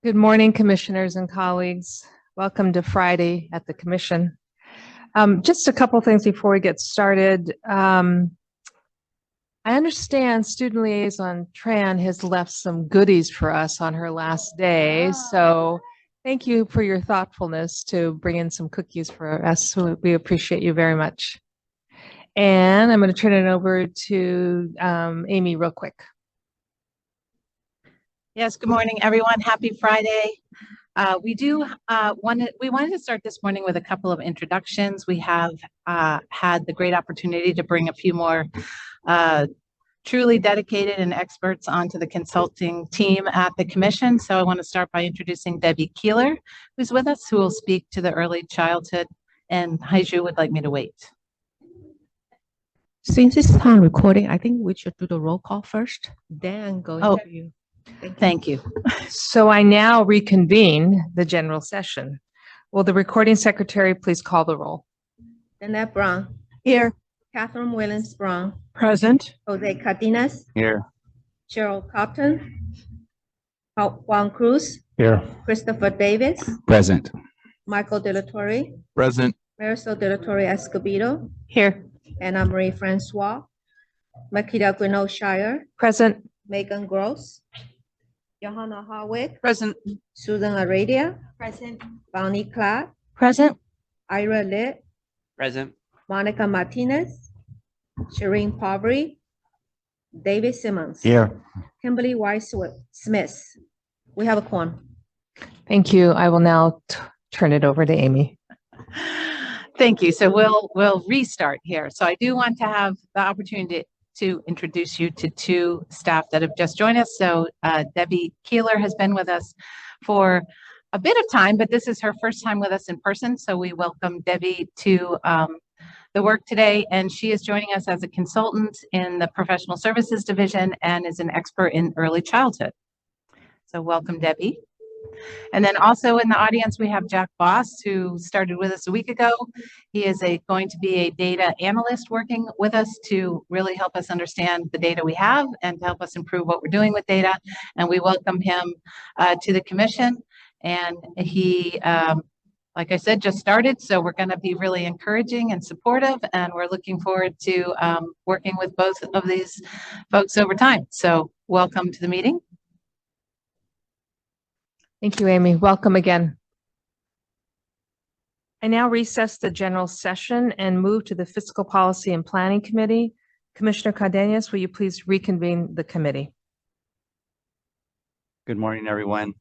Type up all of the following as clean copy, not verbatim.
Good morning, commissioners and colleagues. Welcome to Friday at the Commission. Just a couple things before we get started. I understand Student Liaison Tran has left some goodies for us on her last day. So thank you for your thoughtfulness to bring in some cookies for us. We appreciate you very much. And I'm going to turn it over to Amy real quick. Yes, good morning, everyone. Happy Friday. We wanted to start this morning with a couple of introductions. We have had the great opportunity to bring a few more truly dedicated and experts onto the consulting team at the Commission. So I want to start by introducing Debbie Keeler, who's with us, who will speak to the early childhood, and Haiju would like me to wait. Since it's time recording, I think we should do the roll call first, then go into you. Thank you. So I now reconvene the general session. Will the recording secretary please call the roll? Danette Brown. Here. Catherine Williams Brown. Present. Jose Cardenas. Here. Cheryl Cotton. Juan Cruz. Here. Christopher Davis. Present. Michael De La Torre. Present. Marisol De La Torre Escobedo. Here. Anna Marie Francois. Makita Grinnell Shire. Present. Megan Gross. Johanna Harwick. Present. Susan Aradia. Present. Bonnie Clark. Present. Ira Litt. Present. Monica Martinez. Shireen Parbury. David Simmons. Here. Kimberly Weiss Smith. We have a quorum. Thank you. I will now turn it over to Amy. Thank you. So we'll restart here. So I do want to have the opportunity to introduce you to two staff that have just joined us. So Debbie Keeler has been with us for a bit of time, but this is her first time with us in person. So we welcome Debbie to the work today. And she is joining us as a consultant in the Professional Services Division and is an expert in early childhood. So welcome, Debbie. And then also in the audience, we have Jack Boss, who started with us a week ago. He is going to be a data analyst working with us to really help us understand the data we have and to help us improve what we're doing with data. And we welcome him to the Commission. And he, like I said, just started. So we're going to be really encouraging and supportive. And we're looking forward to working with both of these folks over time. So welcome to the meeting. Thank you, Amy. Welcome again. I now recess the general session and move to the Fiscal Policy and Planning Committee. Commissioner Cardenas, will you please reconvene the committee? Good morning, everyone.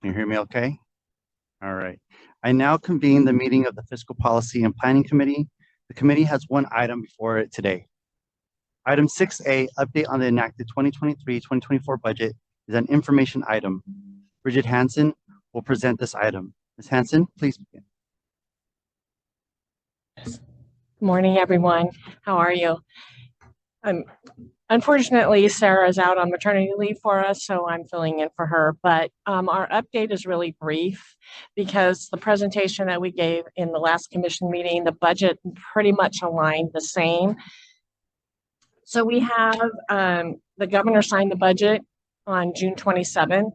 Can you hear me okay? All right. I now convene the meeting of the Fiscal Policy and Planning Committee. The committee has one item before it today. Item 6A, update on the enacted 2023-2024 budget, is an information item. Bridget Hansen will present this item. Ms. Hansen, please begin. Good morning, everyone. How are you? Unfortunately, Sarah is out on maternity leave for us, so I'm filling in for her. But our update is really brief because the presentation that we gave in the last commission meeting, the budget pretty much aligned the same. So we have the governor signed the budget on June 27th.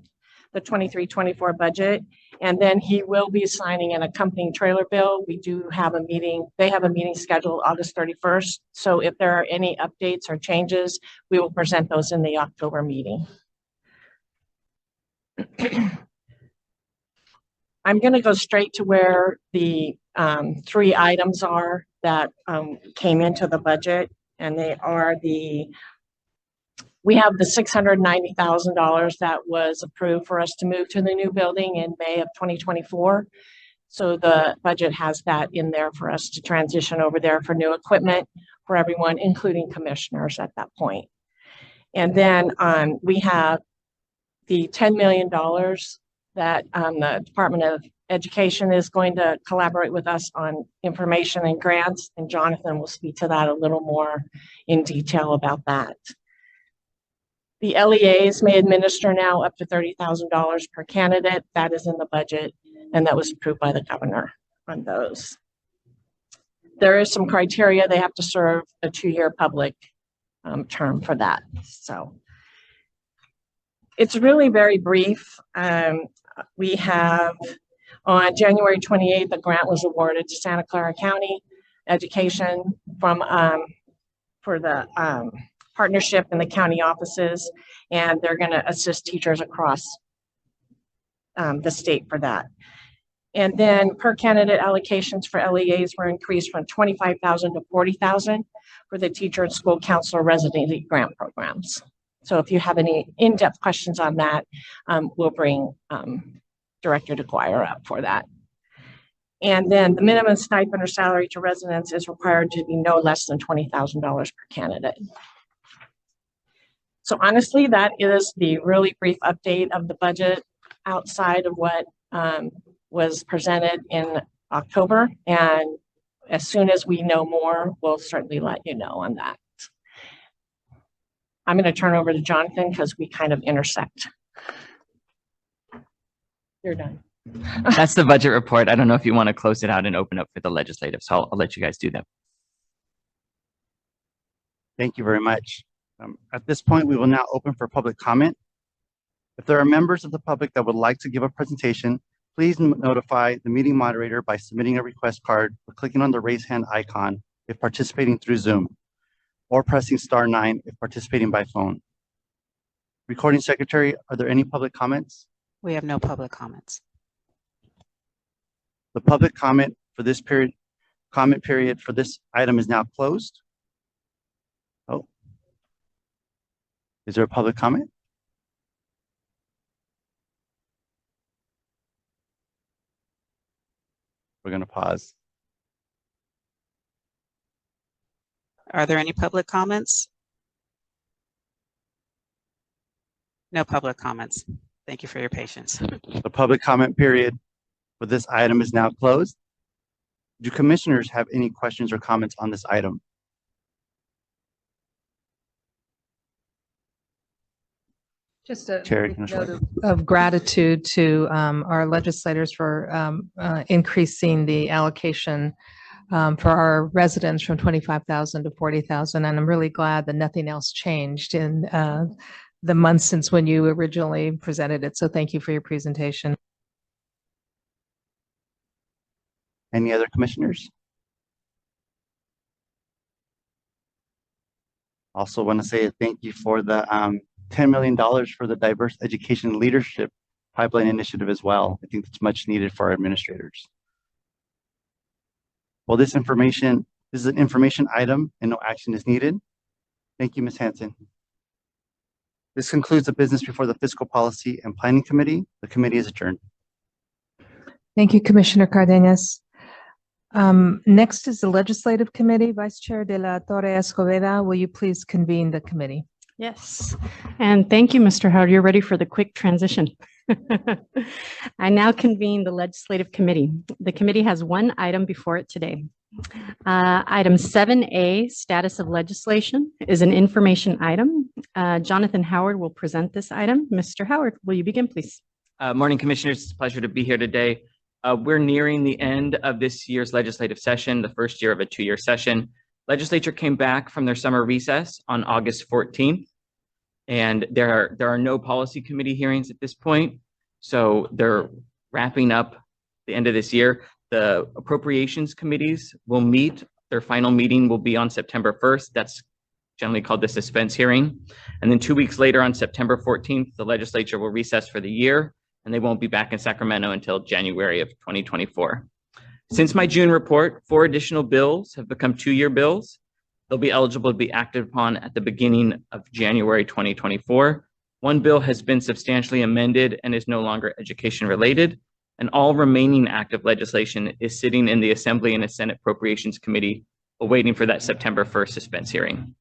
The 23-24 budget, and then he will be signing an accompanying trailer bill. We do have a meeting. They have a meeting scheduled August 31st. So if there are any updates or changes, we will present those in the October meeting. I'm going to go straight to where the three items are that came into the budget, and they are we have the $690,000 that was approved for us to move to the new building in May of 2024. So the budget has that in there for us to transition over there for new equipment for everyone, including commissioners at that point. And then we have the $10 million that the Department of Education is going to collaborate with us on information and grants, and Jonathan will speak to that a little more in detail about that. The LEAs may administer now up to $30,000 per candidate. That is in the budget, and that was approved by the governor on those. There is some criteria. They have to serve a 2-year public term for that. So it's really very brief. We have on January 28th, a grant was awarded to Santa Clara County Education from for the partnership in the county offices, and they're going to assist teachers across the state for that. And then per candidate allocations for LEAs were increased from 25,000 to 40,000 for the teacher and school counselor residency grant programs. So if you have any in-depth questions on that, we'll bring Director DeGuire up for that. And then the minimum stipend or salary to residents is required to be no less than $20,000 per candidate. So honestly, that is the really brief update of the budget outside of what was presented in October. And as soon as we know more, we'll certainly let you know on that. I'm going to turn over to Jonathan because we kind of intersect. You're done. That's the budget report. I don't know if you want to close it out and open up for the legislative, so I'll let you guys do that. Thank you very much. At this point, we will now open for public comment. If there are members of the public that would like to give a presentation, please notify the meeting moderator by submitting a request card or clicking on the raise hand icon if participating through Zoom, or pressing *9 if participating by phone. Recording secretary, are there any public comments? We have no public comments. The public comment for this comment period for this item is now closed. Oh, is there a public comment? We're going to pause. Are there any public comments? No public comments. Thank you for your patience. The public comment period for this item is now closed. Do commissioners have any questions or comments on this item? Just a Chair, brief note of gratitude to our legislators for increasing the allocation for our residents from 25,000 to 40,000. And I'm really glad that nothing else changed in the months since when you originally presented it. So thank you for your presentation. Any other commissioners? Also want to say a thank you for the $10 million for the Diverse Education Leadership Pipeline Initiative as well. I think that's much needed for our administrators. Well, this is an information item and no action is needed. Thank you, Ms. Hanson. This concludes the business before the Fiscal Policy and Planning Committee. The committee is adjourned. Thank you, Commissioner Cardenas. Next is the Legislative Committee. Vice Chair de la Torre Escoveda, will you please convene the committee? Yes, and thank you, Mr. Howard. You're ready for the quick transition. I now convene the Legislative Committee. The committee has one item before it today. Item 7A, Status of Legislation, is an information item. Jonathan Howard will present this item. Mr. Howard, will you begin, please? Morning, Commissioners. It's a pleasure to be here today. We're nearing the end of this year's legislative session, the first year of a two-year session. Legislature came back from their summer recess on August 14th, and there are no policy committee hearings at this point. So they're wrapping up the end of this year. The appropriations committees will meet. Their final meeting will be on September 1st. That's generally called the suspense hearing. And then 2 weeks later on September 14th, the legislature will recess for the year, and they won't be back in Sacramento until January of 2024. Since my June report, 4 additional bills have become two-year bills. They'll be eligible to be acted upon at the beginning of January 2024. One bill has been substantially amended and is no longer education related, and all remaining active legislation is sitting in the Assembly and the Senate Appropriations Committee awaiting for that September 1st suspense hearing.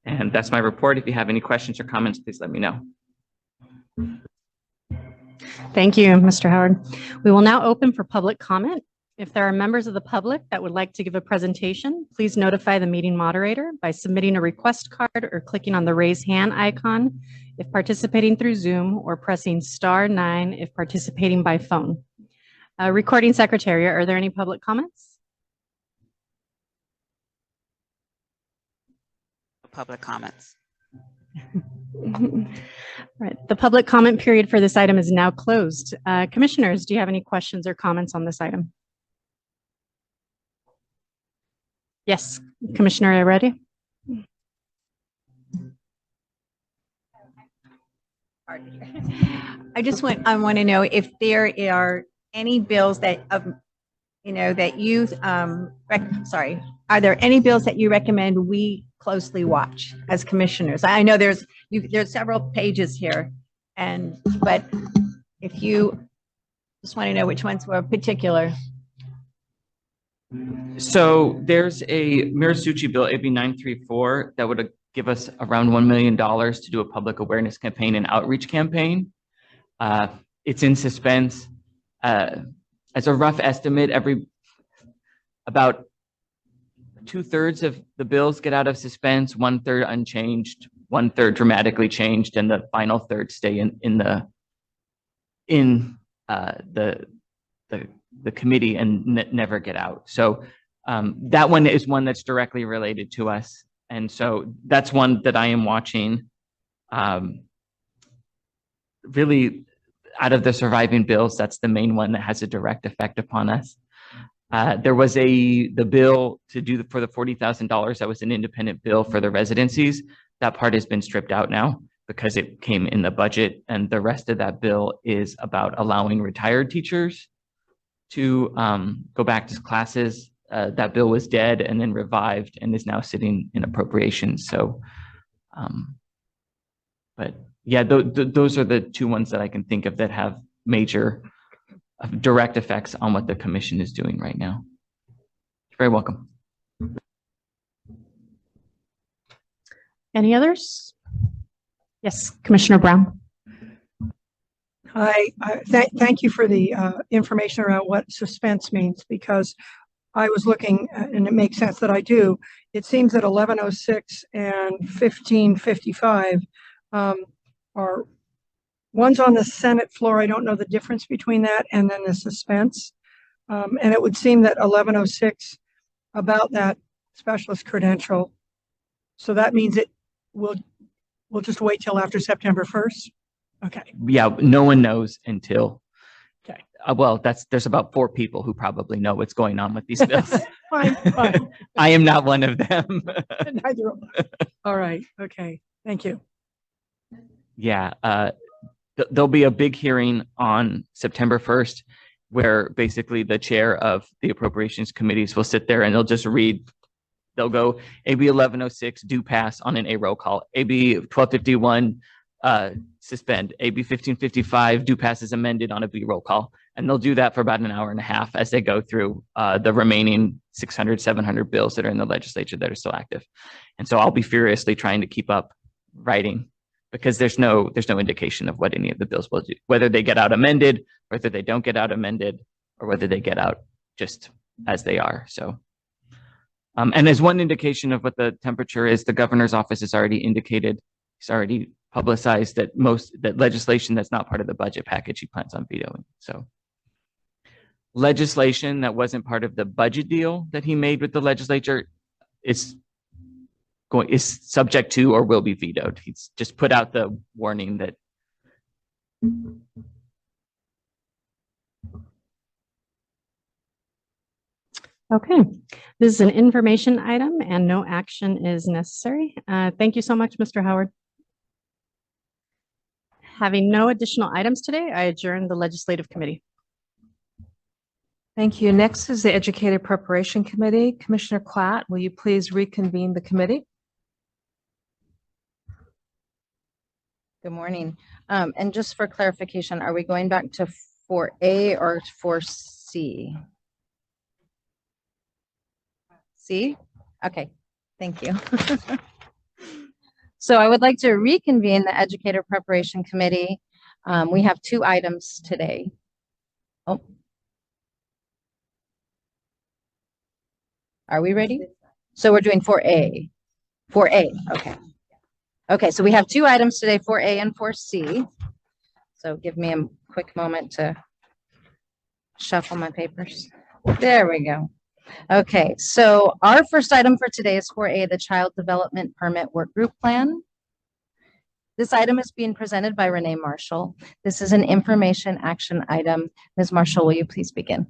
And that's my report. If you have any questions or comments, please let me know. Thank you, Mr. Howard. We will now open for public comment. If there are members of the public that would like to give a presentation, please notify the meeting moderator by submitting a request card or clicking on the raise hand icon if participating through Zoom, or pressing *9 if participating by phone. Recording secretary, are there any public comments? No public comments. Right. The public comment period for this item is now closed. Commissioners, do you have any questions or comments on this item? Yes, Commissioner, are you ready? I want to know if there are any bills that, that you, are there any bills that you recommend we closely watch as commissioners? I know there's several pages here, but if you just want to know which ones were particular. So there's a Mirasuchi bill, AB 934, that would give us around $1 million to do a public awareness campaign and outreach campaign. It's in suspense. As a rough estimate, about 2/3 of the bills get out of suspense, 1/3 unchanged, 1/3 dramatically changed, and the final third stay in the committee and never get out. So that one is one that's directly related to us. And so that's one that I am watching. Really, out of the surviving bills, that's the main one that has a direct effect upon us. There was the bill to do for the $40,000 that was an independent bill for the residencies. That part has been stripped out now because it came in the budget, and the rest of that bill is about allowing retired teachers to go back to classes. That bill was dead and then revived and is now sitting in appropriations. So, but yeah, those are the two ones that I can think of that have major direct effects on what the commission is doing right now. You're very welcome. Any others? Yes, Commissioner Brown. Hi, thank you for the information around what suspense means, because I was looking, and it makes sense that I do. It seems that 1106 and 1555 are, one's on the Senate floor. I don't know the difference between that and then the suspense. And it would seem that 1106 about that specialist credential. So that means we'll just wait till after September 1st. Okay. Yeah, no one knows until. Okay. Well, there's about 4 people who probably know what's going on with these bills. Fine. I am not one of them. Neither of us. All right. Okay. Thank you. Yeah. There'll be a big hearing on September 1st where basically the chair of the appropriations committees will sit there and they'll just read. They'll go AB 1106 do pass on an A roll call. AB 1251 suspend. AB 1555 do pass is amended on a B roll call. And they'll do that for about an hour and a half as they go through the remaining 600, 700 bills that are in the legislature that are still active. And so I'll be furiously trying to keep up writing because there's no indication of what any of the bills will do, whether they get out amended, whether they don't get out amended, or whether they get out just as they are. So, and as one indication of what the temperature is, the governor's office has already indicated, he's already publicized that that legislation that's not part of the budget package he plans on vetoing. So legislation that wasn't part of the budget deal that he made with the legislature is subject to or will be vetoed. He's just put out the warning that. Okay, this is an information item and no action is necessary. Thank you so much, Mr. Howard. Having no additional items today, I adjourn the Legislative Committee. Thank you. Next is the Educated Preparation Committee. Commissioner Klatt, will you please reconvene the committee? Good morning. And just for clarification, are we going back to 4A or 4C? C? Okay, thank you. So I would like to reconvene the Educator Preparation Committee. We have 2 items today. Oh. Are we ready? So we're doing 4A. 4A, okay. Okay, so we have 2 items today, 4A and 4C. So give me a quick moment to shuffle my papers. There we go. Okay, so our first item for today is 4A, the Child Development Permit Work Group Plan. This item is being presented by Renee Marshall. This is an information action item. Ms. Marshall, will you please begin?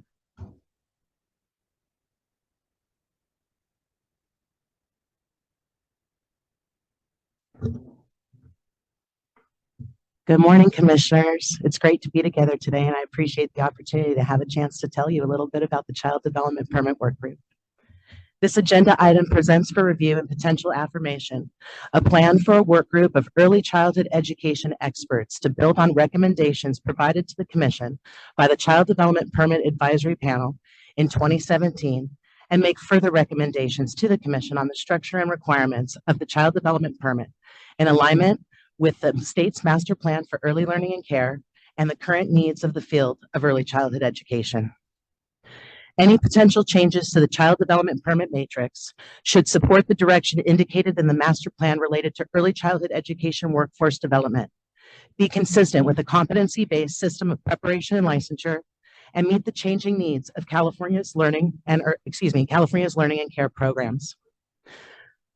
Good morning, Commissioners. It's great to be together today, and I appreciate the opportunity to have a chance to tell you a little bit about the Child Development Permit Workgroup. This agenda item presents for review and potential affirmation a plan for a work group of early childhood education experts to build on recommendations provided to the Commission by the Child Development Permit Advisory Panel in 2017 and make further recommendations to the Commission on the structure and requirements of the Child Development Permit in alignment with the state's master plan for early learning and care and the current needs of the field of early childhood education. Any potential changes to the Child Development Permit Matrix should support the direction indicated in the master plan related to early childhood education workforce development, be consistent with a competency-based system of preparation and licensure, and meet the changing needs of California's learning and care programs.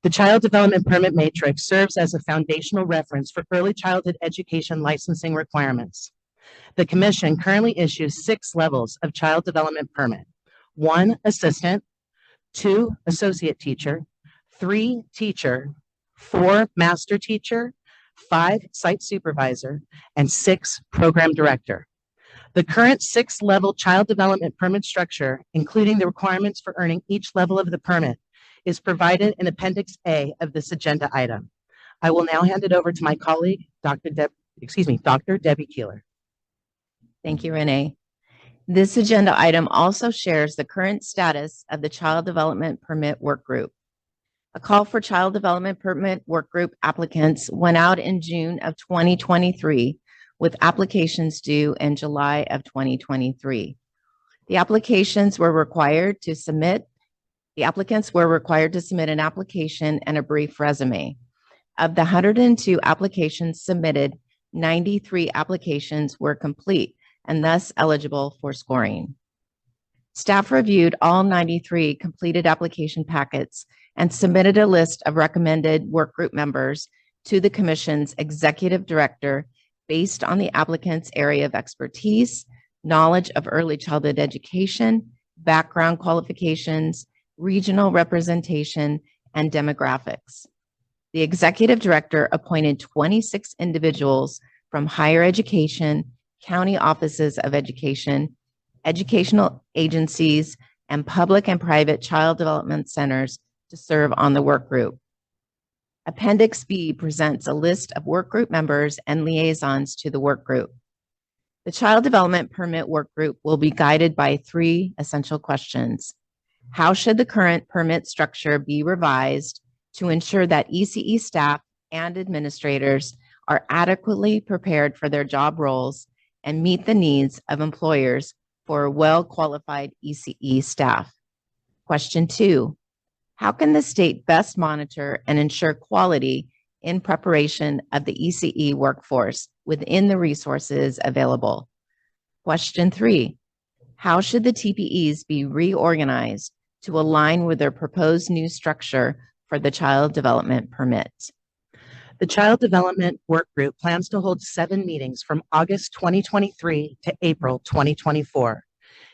The Child Development Permit Matrix serves as a foundational reference for early childhood education licensing requirements. The Commission currently issues 6 levels of Child Development Permit: 1, assistant; 2, associate teacher; 3, teacher; 4, master teacher; 5, site supervisor; and 6, program director. The current 6-level Child Development Permit structure, including the requirements for earning each level of the permit, is provided in Appendix A of this agenda item. I will now hand it over to my colleague, Dr. Debbie Keeler. Thank you, Renee. This agenda item also shares the current status of the Child Development Permit Workgroup. A call for Child Development Permit Workgroup applicants went out in June of 2023, with applications due in July of 2023. The applicants were required to submit an application and a brief resume. Of the 102 applications submitted, 93 applications were complete and thus eligible for scoring. Staff reviewed all 93 completed application packets and submitted a list of recommended workgroup members to the Commission's Executive Director based on the applicant's area of expertise, knowledge of early childhood education, background qualifications, regional representation, and demographics. The Executive Director appointed 26 individuals from higher education, county offices of education, educational agencies, and public and private child development centers to serve on the work group. Appendix B presents a list of work group members and liaisons to the work group. The Child Development Permit Work Group will be guided by 3 essential questions. How should the current permit structure be revised to ensure that ECE staff and administrators are adequately prepared for their job roles and meet the needs of employers for well-qualified ECE staff? Question 2, how can the state best monitor and ensure quality in preparation of the ECE workforce within the resources available? Question 3, how should the TPEs be reorganized to align with their proposed new structure for the Child Development Permit? The Child Development Work Group plans to hold 7 meetings from August 2023 to April 2024.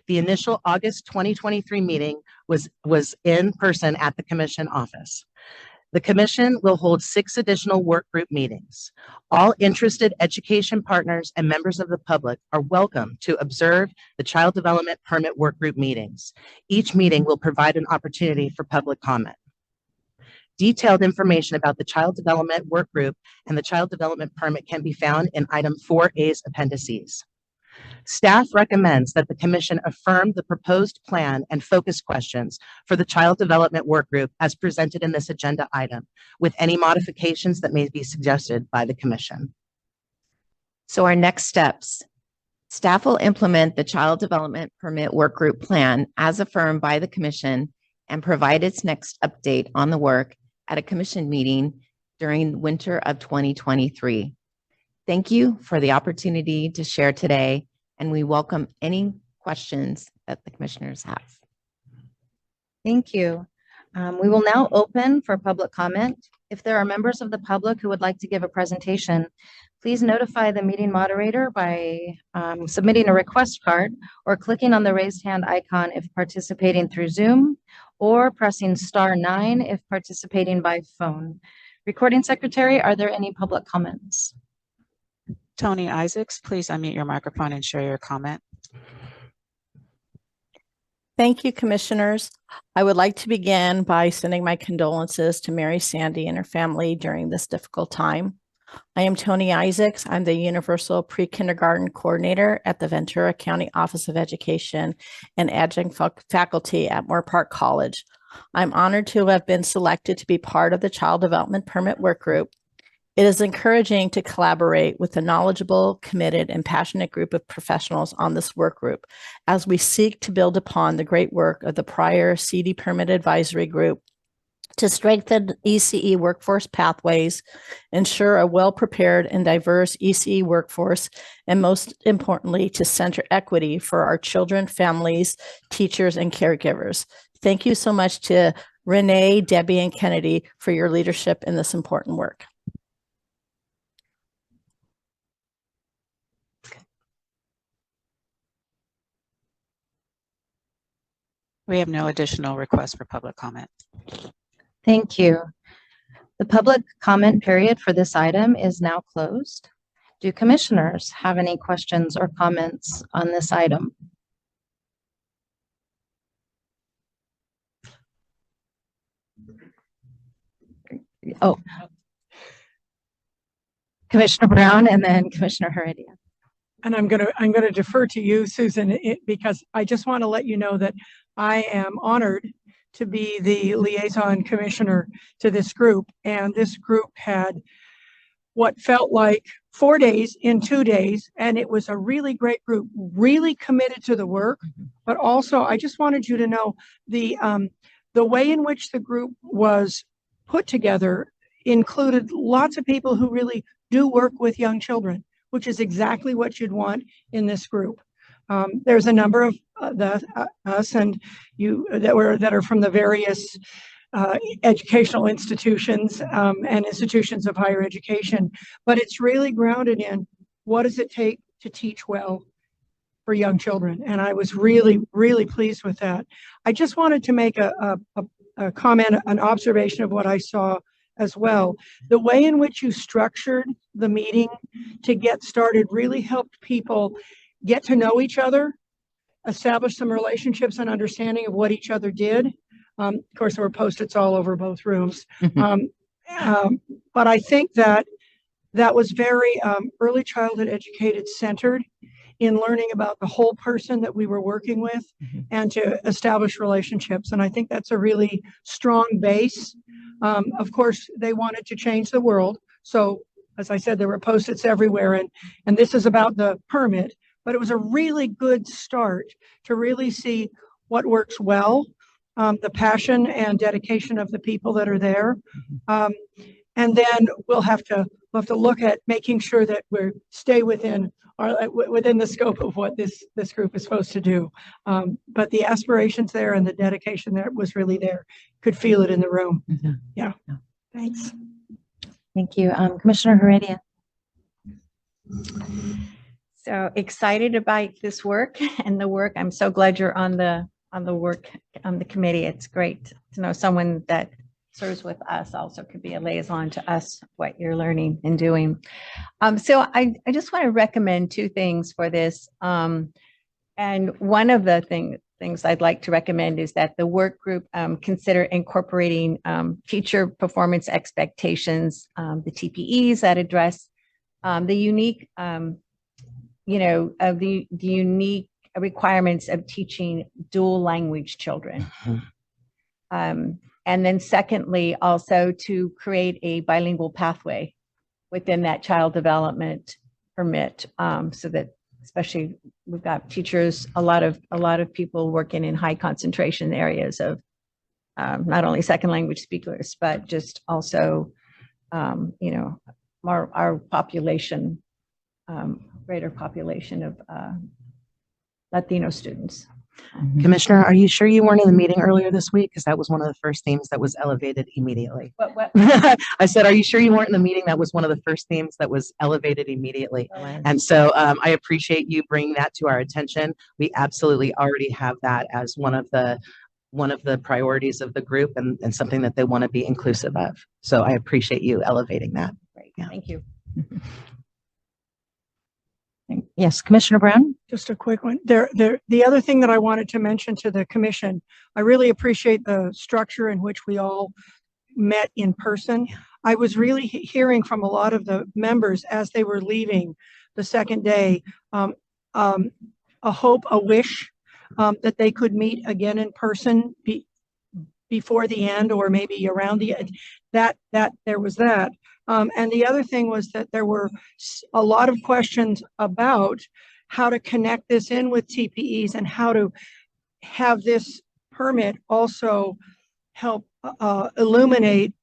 The initial August 2023 meeting was in person at the Commission office. The Commission will hold 6 additional work group meetings. All interested education partners and members of the public are welcome to observe the Child Development Permit Work Group meetings. Each meeting will provide an opportunity for public comment. Detailed information about the Child Development Work Group and the Child Development Permit can be found in Item 4A's appendices. Staff recommends that the Commission affirm the proposed plan and focus questions for the Child Development Work Group as presented in this agenda item, with any modifications that may be suggested by the Commission. So our next steps. Staff will implement the Child Development Permit Work Group plan as affirmed by the Commission and provide its next update on the work at a Commission meeting during the winter of 2023. Thank you for the opportunity to share today, and we welcome any questions that the Commissioners have. Thank you. We will now open for public comment. If there are members of the public who would like to give a presentation, please notify the meeting moderator by submitting a request card or clicking on the raised hand icon if participating through Zoom, or pressing *9 if participating by phone. Recording secretary, are there any public comments? Tony Isaacs, please unmute your microphone and share your comment. Thank you, commissioners. I would like to begin by sending my condolences to Mary Sandy and her family during this difficult time. I am Tony Isaacs. I'm the Universal Pre-Kindergarten Coordinator at the Ventura County Office of Education and adjunct faculty at Moore Park College. I'm honored to have been selected to be part of the Child Development Permit Workgroup. It is encouraging to collaborate with a knowledgeable, committed, and passionate group of professionals on this work group as we seek to build upon the great work of the prior CD Permit Advisory Group to strengthen ECE workforce pathways, ensure a well-prepared and diverse ECE workforce, and most importantly, to center equity for our children, families, teachers, and caregivers. Thank you so much to Renee, Debbie, and Kennedy for your leadership in this important work. We have no additional requests for public comment. Thank you. The public comment period for this item is now closed. Do commissioners have any questions or comments on this item? Oh, Commissioner Brown and then Commissioner Heredia. And I'm gonna defer to you, Susan, because I just want to let you know that I am honored to be the liaison commissioner to this group. And this group had what felt like 4 days in 2 days. And it was a really great group, really committed to the work. But also, I just wanted you to know the way in which the group was put together included lots of people who really do work with young children, which is exactly what you'd want in this group. There's a number of us and you that are from the various educational institutions and institutions of higher education, but it's really grounded in what does it take to teach well for young children. And I was really, really pleased with that. I just wanted to make a comment, an observation of what I saw as well. The way in which you structured the meeting to get started really helped people get to know each other, establish some relationships and understanding of what each other did. Of course, there were Post-its all over both rooms. But I think that was very early childhood educated centered in learning about the whole person that we were working with and to establish relationships. And I think that's a really strong base. Of course, they wanted to change the world. So as I said, there were Post-its everywhere, and this is about the permit, but it was a really good start to really see what works well, the passion and dedication of the people that are there. And then we'll have to look at making sure that we stay within the scope of what this group is supposed to do. But the aspirations there and the dedication there was really there. Could feel it in the room. Yeah. Thanks. Thank you. Commissioner Heredia. So excited about this work and the work. I'm so glad you're on the work on the committee. It's great to know someone that serves with us also could be a liaison to us, what you're learning and doing. So I just want to recommend two things for this. And one of the things I'd like to recommend is that the work group consider incorporating teacher performance expectations, the TPEs that address the unique, the unique requirements of teaching dual language children. And then secondly, also to create a bilingual pathway within that child development permit, so that especially we've got teachers, a lot of people working in high concentration areas of not only second language speakers, but just also, our population, greater population of Latino students. Commissioner, are you sure you weren't in the meeting earlier this week? Because that was one of the first themes that was elevated immediately. What? I said, are you sure you weren't in the meeting? That was one of the first themes that was elevated immediately. And so I appreciate you bringing that to our attention. We absolutely already have that as one of the priorities of the group and something that they want to be inclusive of. So I appreciate you elevating that. Great. Thank you. Yes, Commissioner Brown? Just a quick one. The other thing that I wanted to mention to the commission, I really appreciate the structure in which we all met in person. I was really hearing from a lot of the members as they were leaving the second day, a hope, a wish that they could meet again in person before the end, or maybe around the end. That there was that. And the other thing was that there were a lot of questions about how to connect this in with TPEs and how to have this permit also help illuminate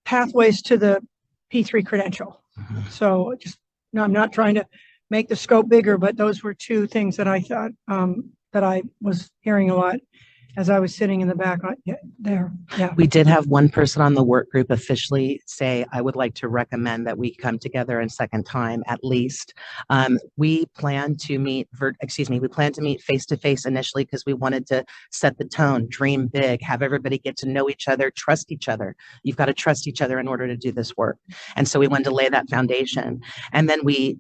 pathways to the P3 credential. So just, no, I'm not trying to make the scope bigger, but those were two things that I thought that I was hearing a lot as I was sitting in the back there. Yeah. We did have one person on the work group officially say, I would like to recommend that we come together a second time at least. We plan to meet face-to-face initially because we wanted to set the tone, dream big, have everybody get to know each other, trust each other. You've got to trust each other in order to do this work. And so we wanted to lay that foundation. And then we,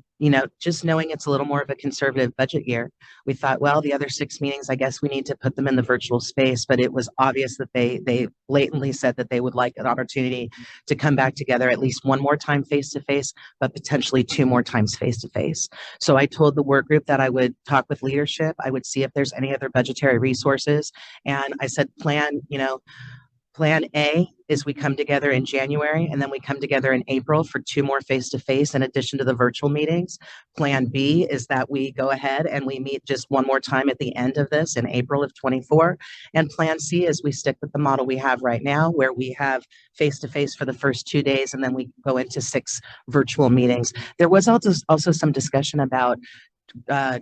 just knowing it's a little more of a conservative budget year, we thought, well, the other 6 meetings, I guess we need to put them in the virtual space, but it was obvious that they blatantly said that they would like an opportunity to come back together at least one more time face-to-face, but potentially 2 more times face-to-face. So I told the work group that I would talk with leadership. I would see if there's any other budgetary resources. And I said, plan A is we come together in January, and then we come together in April for 2 more face-to-face in addition to the virtual meetings. Plan B is that we go ahead and we meet just one more time at the end of this in April of 24. And Plan C is we stick with the model we have right now, where we have face-to-face for the first 2 days, and then we go into 6 virtual meetings. There was also some discussion about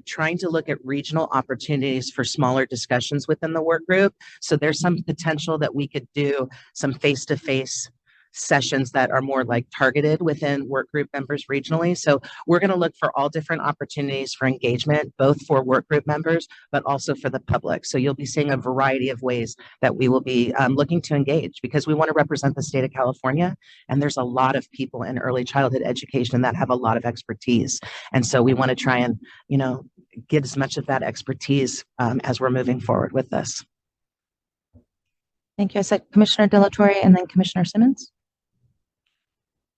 trying to look at regional opportunities for smaller discussions within the work group. So there's some potential that we could do some face-to-face sessions that are more like targeted within work group members regionally. So we're going to look for all different opportunities for engagement, both for work group members, but also for the public. So you'll be seeing a variety of ways that we will be looking to engage, because we want to represent the state of California. And there's a lot of people in early childhood education that have a lot of expertise. And so we want to try and, get as much of that expertise as we're moving forward with this. Thank you. I said Commissioner De La Torre and then Commissioner Simmons.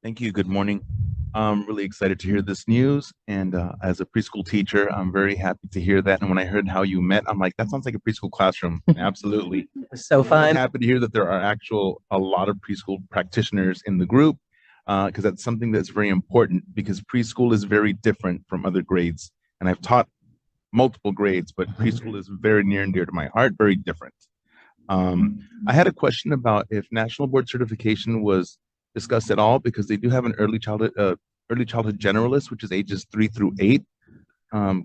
Thank you. Good morning. I'm really excited to hear this news. And as a preschool teacher, I'm very happy to hear that. And when I heard how you met, I'm like, that sounds like a preschool classroom. Absolutely. So fun. I'm happy to hear that there are a lot of preschool practitioners in the group, because that's something that's very important, because preschool is very different from other grades. And I've taught multiple grades, but preschool is very near and dear to my heart, very different. I had a question about if national board certification was discussed at all, because they do have an early childhood generalist, which is ages 3 through 8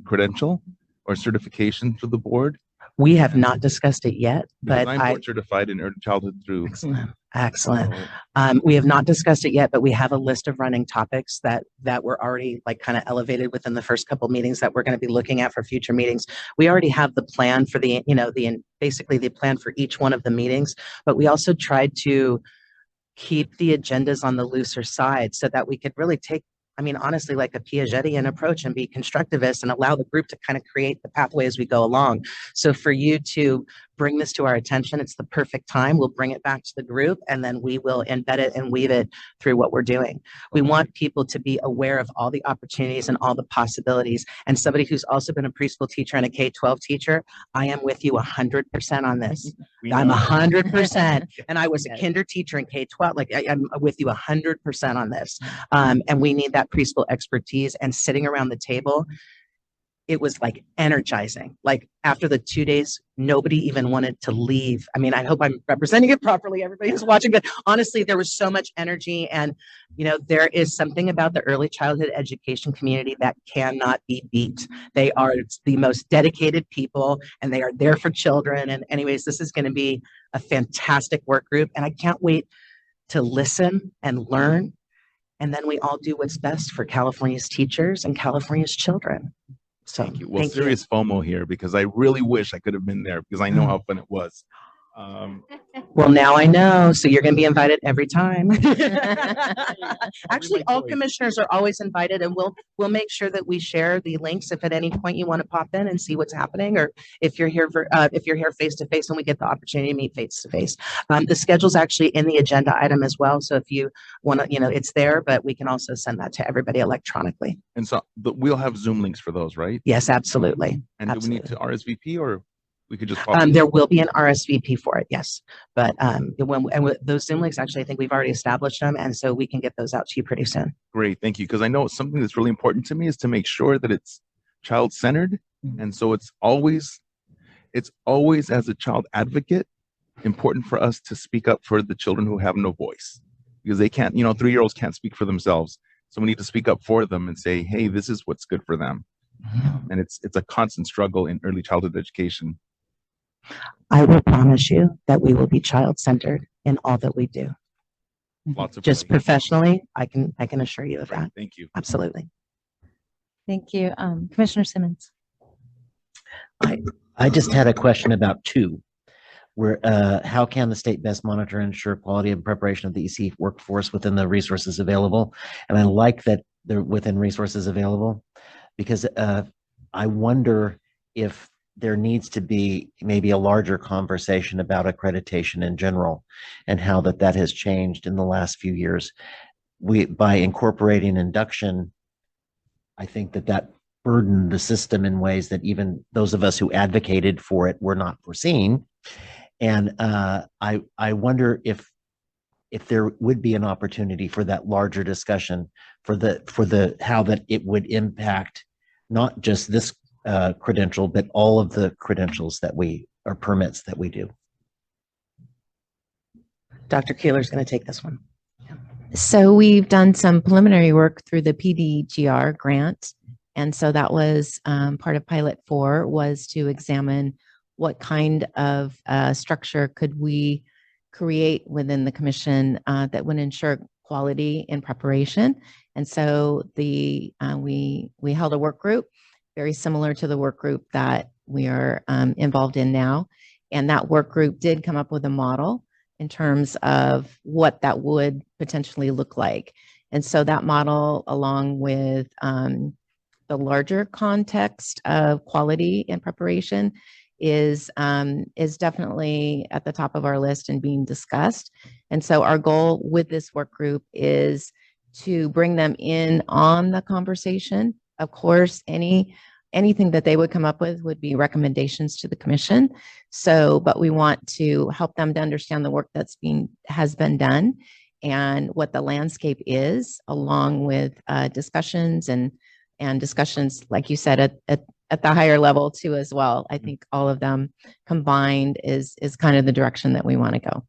credential or certification for the board. We have not discussed it yet, but I'm board certified in early childhood through. Excellent. We have not discussed it yet, but we have a list of running topics that were already kind of elevated within the first couple meetings that we're going to be looking at for future meetings. We already have the plan for basically the plan for each one of the meetings, but we also tried to keep the agendas on the looser side so that we could really take, honestly, like a Piagetian approach and be constructivist and allow the group to kind of create the pathway as we go along. So for you to bring this to our attention, it's the perfect time. We'll bring it back to the group, and then we will embed it and weave it through what we're doing. We want people to be aware of all the opportunities and all the possibilities. And somebody who's also been a preschool teacher and a K-12 teacher, I am with you 100% on this. I'm 100%. And I was a kinder teacher in K-12. I'm with you 100% on this. And we need that preschool expertise, and sitting around the table. it was like energizing. Like after the 2 days, nobody even wanted to leave. I mean, I hope I'm representing it properly, everybody who's watching, but honestly, there was so much energy. And, you know, there is something about the early childhood education community that cannot be beat. They are the most dedicated people and they are there for children. And anyways, this is going to be a fantastic work group. And I can't wait to listen and learn. And then we all do what's best for California's teachers and California's children. So Thank you. Well, serious FOMO here because I really wish I could have been there because I know how fun it was. Well, now I know. So you're going to be invited every time. Actually, all commissioners are always invited, and we'll make sure that we share the links if at any point you want to pop in and see what's happening, or if you're here face to face and we get the opportunity to meet face to face. The schedule's actually in the agenda item as well. So if you want to, you know, it's there, but we can also send that to everybody electronically. And so we'll have Zoom links for those, right? Yes, absolutely. And absolutely. do we need to RSVP or we could just pop there will be an RSVP for it, yes. But with those Zoom links, actually, I think we've already established them. And so we can get those out to you pretty soon. Great, thank you. Because I know something that's really important to me is to make sure that it's child-centered. And so it's always as a child advocate, important for us to speak up for the children who have no voice. Because they can't, you know, 3-year-olds can't speak for themselves. So we need to speak up for them and say, hey, this is what's good for them. And it's a constant struggle in early childhood education. I will promise you that we will be child-centered in all that we do. Lots of just professionally, I can assure you of that. Thank you. Absolutely. Thank you. Commissioner Simmons. I just had a question about two. Where how can the state best monitor and ensure quality and preparation of the EC workforce within the resources available? And I like that they're within resources available because I wonder if there needs to be maybe a larger conversation about accreditation in general and how that has changed in the last few years. By incorporating induction, I think that burdened the system in ways that even those of us who advocated for it were not foreseeing. And I wonder if there would be an opportunity for that larger discussion for the how that it would impact not just this credential, but all of the credentials that or permits that we do. Dr. Keeler is going to take this one. So we've done some preliminary work through the PDGR grant. And so that was part of Pilot 4 was to examine what kind of structure could we create within the commission that would ensure quality in preparation. And so we held a work group very similar to the work group that we are involved in now. And that work group did come up with a model in terms of what that would potentially look like. And so that model, along with the larger context of quality and preparation, is definitely at the top of our list and being discussed. And so our goal with this work group is to bring them in on the conversation. Of course, anything that they would come up with would be recommendations to the commission. So, but we want to help them to understand the work has been done and what the landscape is, along with discussions and discussions, like you said, at the higher level too as well. I think all of them combined is kind of the direction that we want to go.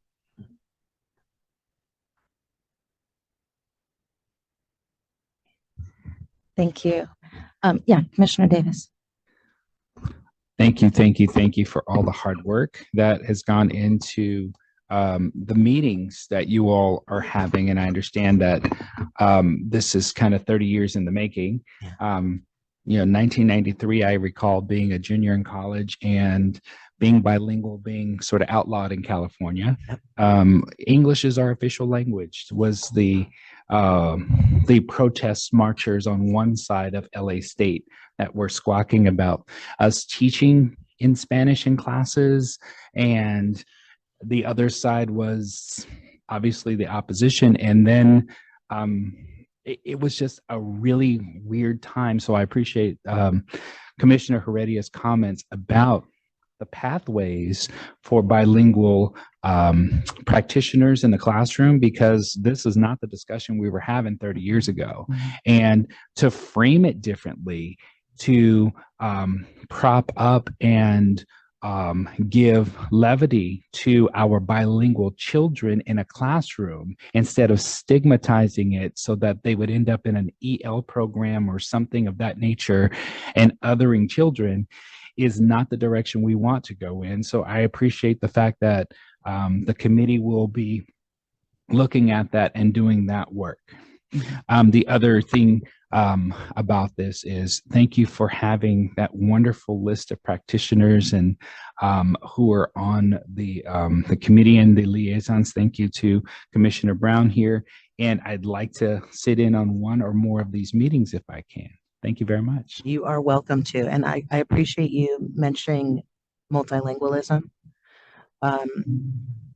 Thank you. Yeah, Commissioner Davis. Thank you for all the hard work that has gone into the meetings that you all are having. And I understand that this is kind of 30 years in the making. 1993, I recall being a junior in college and being bilingual being sort of outlawed in California. English is our official language was the protest marchers on one side of LA State that were squawking about us teaching in Spanish in classes, and the other side was obviously the opposition. And then it was just a really weird time. So I appreciate Commissioner Heredia's comments about the pathways for bilingual practitioners in the classroom, because this is not the discussion we were having 30 years ago. And to frame it differently to prop up and give levity to our bilingual children in a classroom instead of stigmatizing it so that they would end up in an EL program or something of that nature and othering children is not the direction we want to go in. So I appreciate the fact that the committee will be looking at that and doing that work. The other thing about this is thank you for having that wonderful list of practitioners and who are on the committee and the liaisons. Thank you to Commissioner Brown here. And I'd like to sit in on one or more of these meetings if I can. Thank you very much. You are welcome to, and I appreciate you mentioning multilingualism.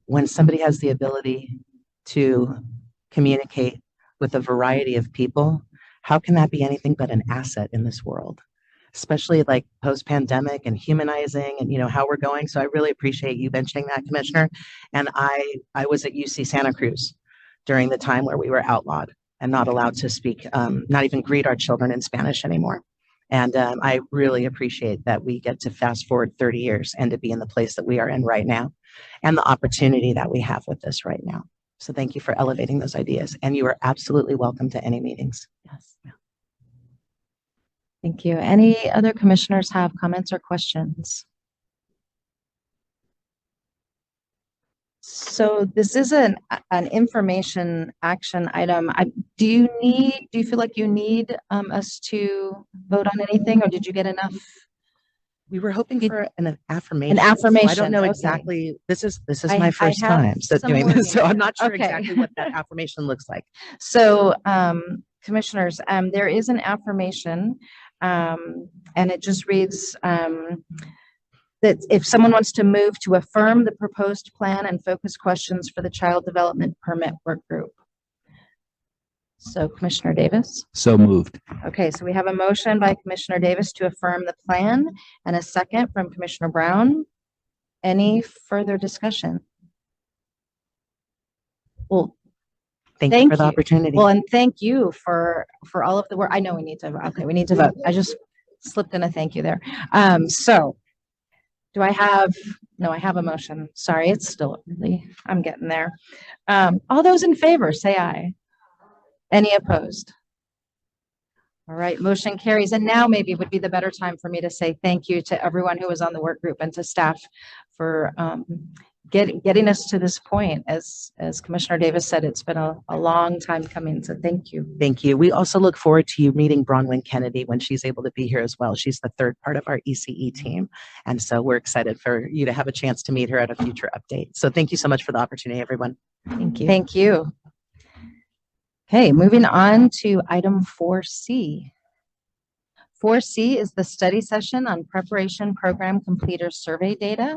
When somebody has the ability to communicate with a variety of people, how can that be anything but an asset in this world? Especially like post-pandemic and humanizing and, you know, how we're going. So I really appreciate you mentioning that, Commissioner. And I was at UC Santa Cruz during the time where we were outlawed and not allowed to speak, not even greet our children in Spanish anymore. And I really appreciate that we get to fast forward 30 years and to be in the place that we are in right now and the opportunity that we have with this right now. So thank you for elevating those ideas. And you are absolutely welcome to any meetings. Yes. Thank you. Any other commissioners have comments or questions? So this is an information action item. Do you feel like you need us to vote on anything, or did you get enough? We were hoping for an affirmation. An affirmation. So I don't know okay. exactly. This is I my first have time some doing this, so wording. I'm not sure Okay. exactly what that affirmation looks like. So, commissioners, there is an affirmation, and it just reads that if someone wants to move to affirm the proposed plan and focus questions for the Child Development Permit Work Group. So, Commissioner Davis. So moved. Okay, so we have a motion by Commissioner Davis to affirm the plan and a second from Commissioner Brown. Any further discussion? Well, Thank you for the opportunity. Well, and thank you for all of the work. I know we need to, okay, we need to vote. I just slipped in a thank you there. So do I have, no, I have a motion. Sorry, it's still early. I'm getting there. All those in favor, say aye. Any opposed? All right, motion carries. And now maybe would be the better time for me to say thank you to everyone who was on the work group and to staff for getting us to this point. As Commissioner Davis said, it's been a long time coming. So thank you. Thank you. We also look forward to you meeting Bronwyn Kennedy when she's able to be here as well. She's the third part of our ECE team. And so we're excited for you to have a chance to meet her at a future update. So thank you so much for the opportunity, everyone. Thank you. Thank you. Okay, moving on to item 4C. 4C is the study session on preparation program completer survey data.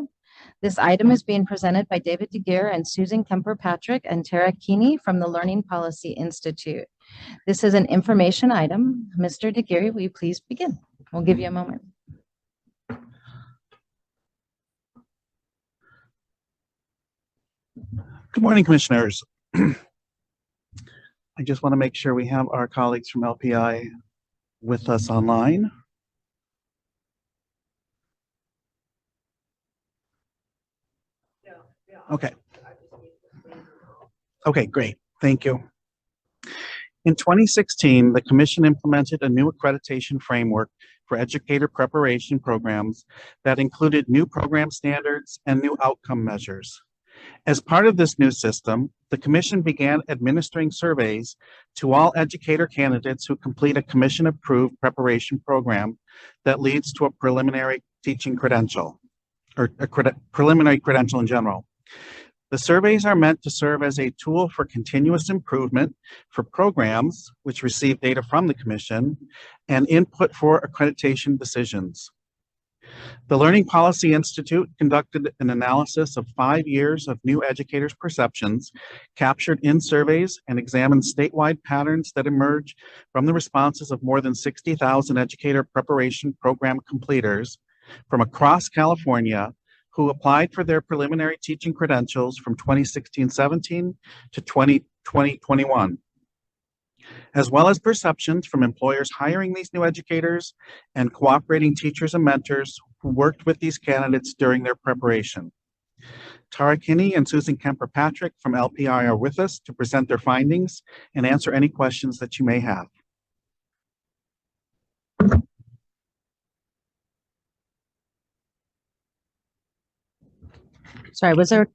This item is being presented by David DeGear and Susan Kemper-Patrick and Tara Keeney from the Learning Policy Institute. This is an information item. Mr. DeGear, will you please begin? We'll give you a moment. Good morning, Commissioners. I just want to make sure we have our colleagues from LPI with us online. Okay. Okay, great. Thank you. In 2016, the Commission implemented a new accreditation framework for educator preparation programs that included new program standards and new outcome measures. As part of this new system, the Commission began administering surveys to all educator candidates who complete a Commission-approved preparation program that leads to a preliminary teaching credential, or a preliminary credential in general. The surveys are meant to serve as a tool for continuous improvement for programs which receive data from the Commission and input for accreditation decisions. The Learning Policy Institute conducted an analysis of 5 years of new educators' perceptions captured in surveys and examined statewide patterns that emerge from the responses of more than 60,000 educator preparation program completers from across California who applied for their preliminary teaching credentials from 2016-17 to 2020-21. as well as perceptions from employers hiring these new educators and cooperating teachers and mentors who worked with these candidates during their preparation. Tara Kinney and Susan Kemper-Patrick from LPI are with us to present their findings and answer any questions that you may have. Sorry, So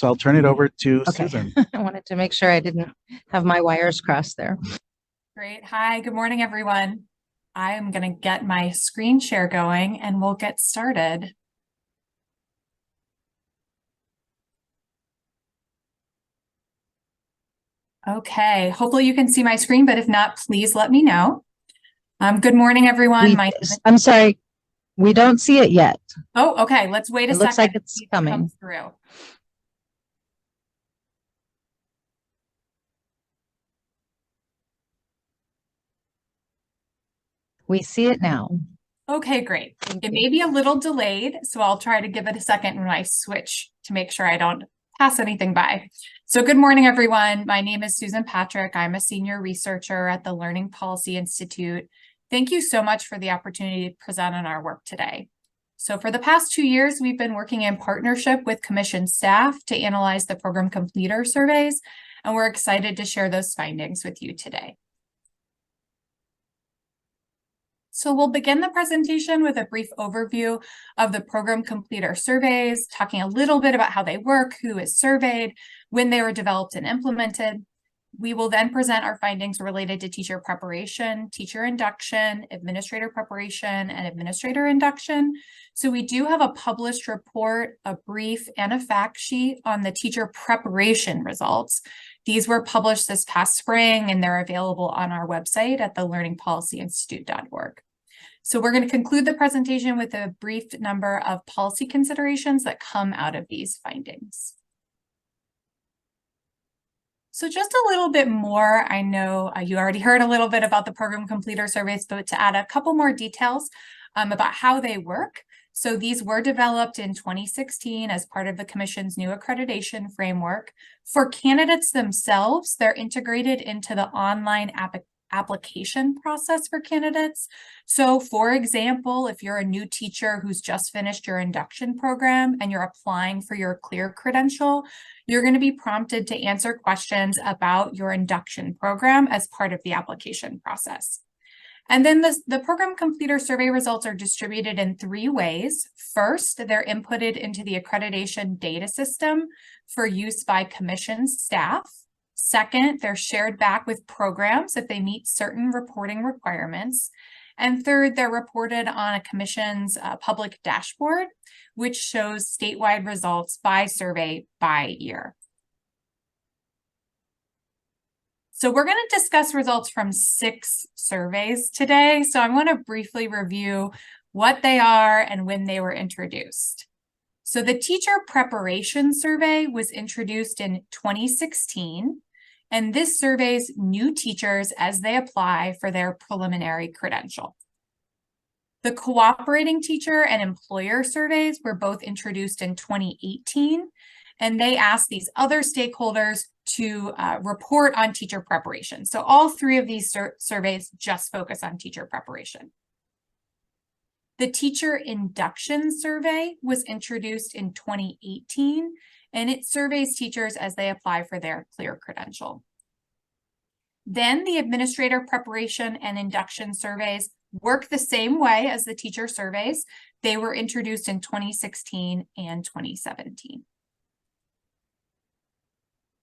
I'll turn it over to okay. Susan. I wanted to make sure I didn't have my wires crossed there. Great. Hi, good morning, everyone. I am going to get my screen share going and we'll get started. Okay, hopefully you can see my screen, but if not, please let me know. Good morning, everyone. I'm sorry, we don't see it yet. Oh, okay. Let's wait a second. It looks like it's See if it coming. comes through. We see it now. Okay, great. It may be a little delayed, so I'll try to give it a second when I switch to make sure I don't pass anything by. So good morning, everyone. My name is Susan Patrick. I'm a senior researcher at the Learning Policy Institute. Thank you so much for the opportunity to present on our work today. So for the past 2 years, we've been working in partnership with Commission staff to analyze the program completer surveys, and we're excited to share those findings with you today. So we'll begin the presentation with a brief overview of the program completer surveys, talking a little bit about how they work, who is surveyed, when they were developed and implemented. We will then present our findings related to teacher preparation, teacher induction, administrator preparation, and administrator induction. So we do have a published report, a brief, and a fact sheet on the teacher preparation results. These were published this past spring, and they're available on our website at thelearningpolicyinstitute.org. So we're going to conclude the presentation with a brief number of policy considerations that come out of these findings. So just a little bit more, I know you already heard a little bit about the program completer surveys, but to add a couple more details about how they work. So these were developed in 2016 as part of the Commission's new accreditation framework. For candidates themselves, they're integrated into the online application process for candidates. So for example, if you're a new teacher who's just finished your induction program and you're applying for your CLEAR credential, you're going to be prompted to answer questions about your induction program as part of the application process. And then the program completer survey results are distributed in 3 ways. First, they're inputted into the accreditation data system for use by Commission staff. Second, they're shared back with programs if they meet certain reporting requirements. And third, they're reported on a Commission's public dashboard, which shows statewide results by survey by year. So we're going to discuss results from 6 surveys today. So I want to briefly review what they are and when they were introduced. So the teacher preparation survey was introduced in 2016, and this surveys new teachers as they apply for their preliminary credential. The cooperating teacher and employer surveys were both introduced in 2018, and they asked these other stakeholders to report on teacher preparation. So all 3 of these surveys just focus on teacher preparation. The teacher induction survey was introduced in 2018, and it surveys teachers as they apply for their CLEAR credential. Then the administrator preparation and induction surveys work the same way as the teacher surveys. They were introduced in 2016 and 2017.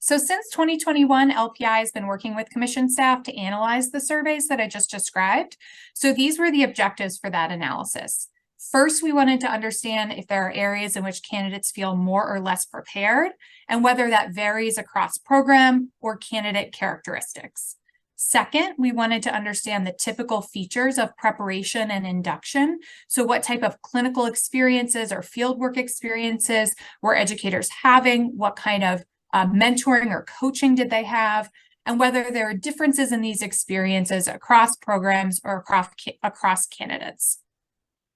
So since 2021, LPI has been working with Commission staff to analyze the surveys that I just described. So these were the objectives for that analysis. First, we wanted to understand if there are areas in which candidates feel more or less prepared, and whether that varies across program or candidate characteristics. Second, we wanted to understand the typical features of preparation and induction. So what type of clinical experiences or fieldwork experiences were educators having? What kind of mentoring or coaching did they have? And whether there are differences in these experiences across programs or across candidates.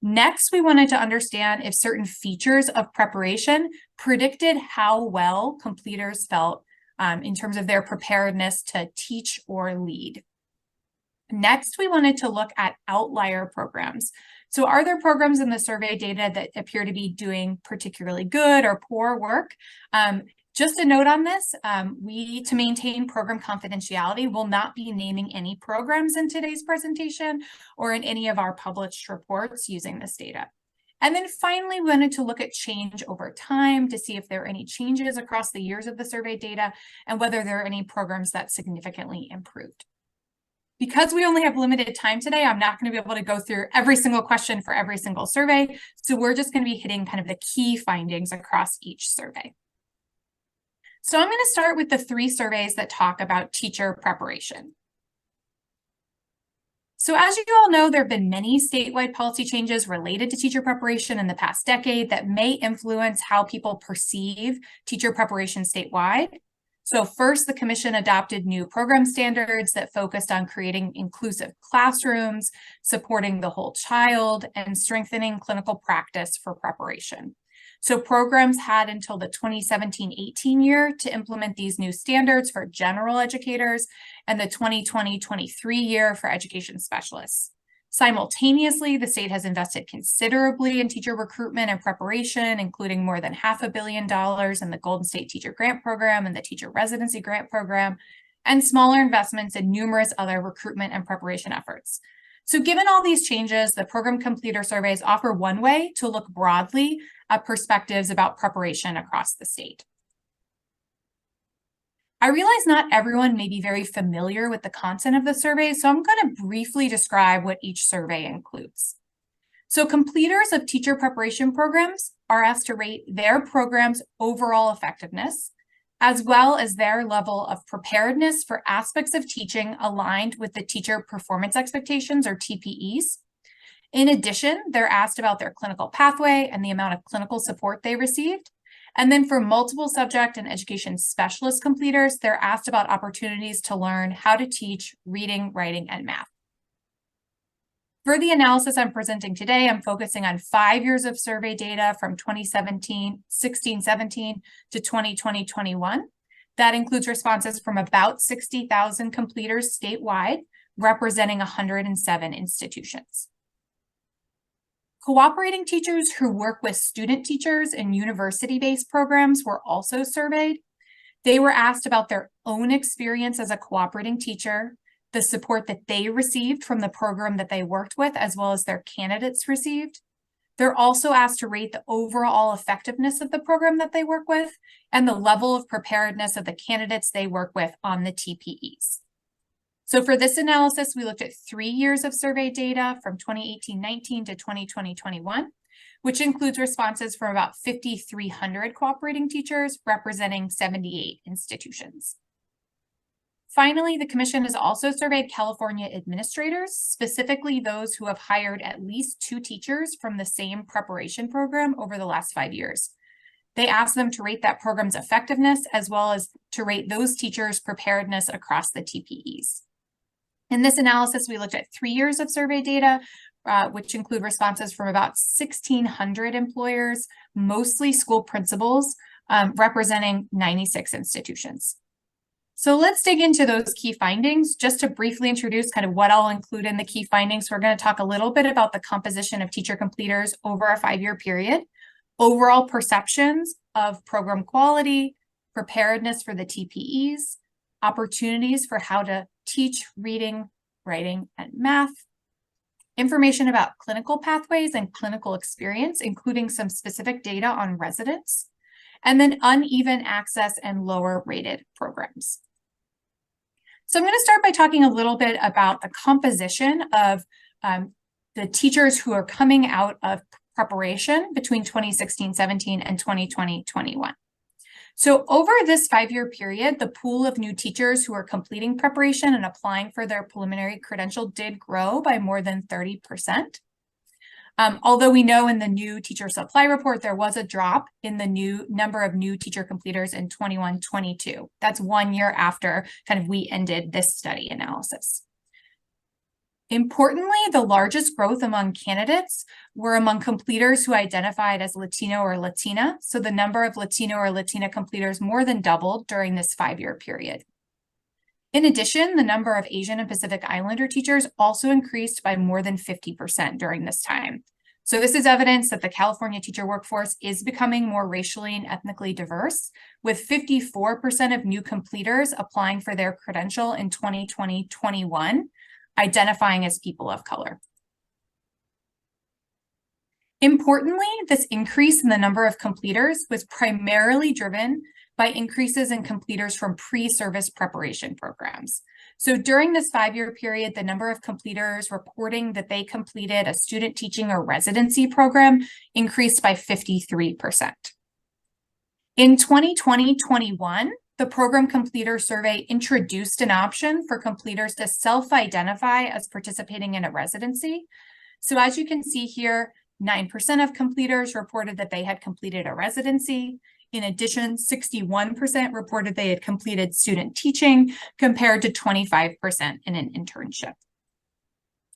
Next, we wanted to understand if certain features of preparation predicted how well completers felt in terms of their preparedness to teach or lead. Next, we wanted to look at outlier programs. So are there programs in the survey data that appear to be doing particularly good or poor work? Just a note on this, to maintain program confidentiality, will not be naming any programs in today's presentation or in any of our published reports using this data. And then finally, we wanted to look at change over time to see if there are any changes across the years of the survey data and whether there are any programs that significantly improved. Because we only have limited time today, I'm not going to be able to go through every single question for every single survey. So we're just going to be hitting kind of the key findings across each survey. So I'm going to start with the 3 surveys that talk about teacher preparation. So as you all know, there have been many statewide policy changes related to teacher preparation in the past decade that may influence how people perceive teacher preparation statewide. So first, the commission adopted new program standards that focused on creating inclusive classrooms, supporting the whole child, and strengthening clinical practice for preparation. So programs had until the 2017-18 year to implement these new standards for general educators and the 2020-23 year for education specialists. Simultaneously, the state has invested considerably in teacher recruitment and preparation, including more than $500 million in the Golden State Teacher Grant Program and the Teacher Residency Grant Program, and smaller investments in numerous other recruitment and preparation efforts. So given all these changes, the program completer surveys offer one way to look broadly at perspectives about preparation across the state. I realize not everyone may be very familiar with the content of the survey, so I'm going to briefly describe what each survey includes. So completers of teacher preparation programs are asked to rate their program's overall effectiveness, as well as their level of preparedness for aspects of teaching aligned with the teacher performance expectations, or TPEs. In addition, they're asked about their clinical pathway and the amount of clinical support they received. And then for multiple subject and education specialist completers, they're asked about opportunities to learn how to teach reading, writing, and math. For the analysis I'm presenting today, I'm focusing on 5 years of survey data from 2016-17 to 2020-21. That includes responses from about 60,000 completers statewide, representing 107 institutions. Cooperating teachers who work with student teachers in university-based programs were also surveyed. They were asked about their own experience as a cooperating teacher, the support that they received from the program that they worked with, as well as their candidates received. They're also asked to rate the overall effectiveness of the program that they work with and the level of preparedness of the candidates they work with on the TPEs. So for this analysis, we looked at 3 years of survey data from 2018-19 to 2020-21, which includes responses from about 5,300 cooperating teachers representing 78 institutions. Finally, the commission has also surveyed California administrators, specifically those who have hired at least 2 teachers from the same preparation program over the last 5 years. They asked them to rate that program's effectiveness, as well as to rate those teachers' preparedness across the TPEs. In this analysis, we looked at 3 years of survey data, which include responses from about 1,600 employers, mostly school principals, representing 96 institutions. So let's dig into those key findings. Just to briefly introduce kind of what I'll include in the key findings, we're going to talk a little bit about the composition of teacher completers over a 5-year period, overall perceptions of program quality, preparedness for the TPEs, opportunities for how to teach reading, writing, and math, information about clinical pathways and clinical experience, including some specific data on residents, and then uneven access and lower rated programs. So I'm going to start by talking a little bit about the composition of the teachers who are coming out of preparation between 2016-17 and 2020-21. So over this 5-year period, the pool of new teachers who are completing preparation and applying for their preliminary credential did grow by more than 30%. Although we know in the new teacher supply report, there was a drop in the new number of new teacher completers in 21-22. That's 1 year after kind of we ended this study analysis. Importantly, the largest growth among candidates were among completers who identified as Latino or Latina. So the number of Latino or Latina completers more than doubled during this 5-year period. In addition, the number of Asian and Pacific Islander teachers also increased by more than 50% during this time. So this is evidence that the California teacher workforce is becoming more racially and ethnically diverse, with 54% of new completers applying for their credential in 2020-21, identifying as people of color. Importantly, this increase in the number of completers was primarily driven by increases in completers from pre-service preparation programs. So during this 5-year period, the number of completers reporting that they completed a student teaching or residency program increased by 53%. In 2020-21, the program completer survey introduced an option for completers to self-identify as participating in a residency. So as you can see here, 9% of completers reported that they had completed a residency. In addition, 61% reported they had completed student teaching, compared to 25% in an internship.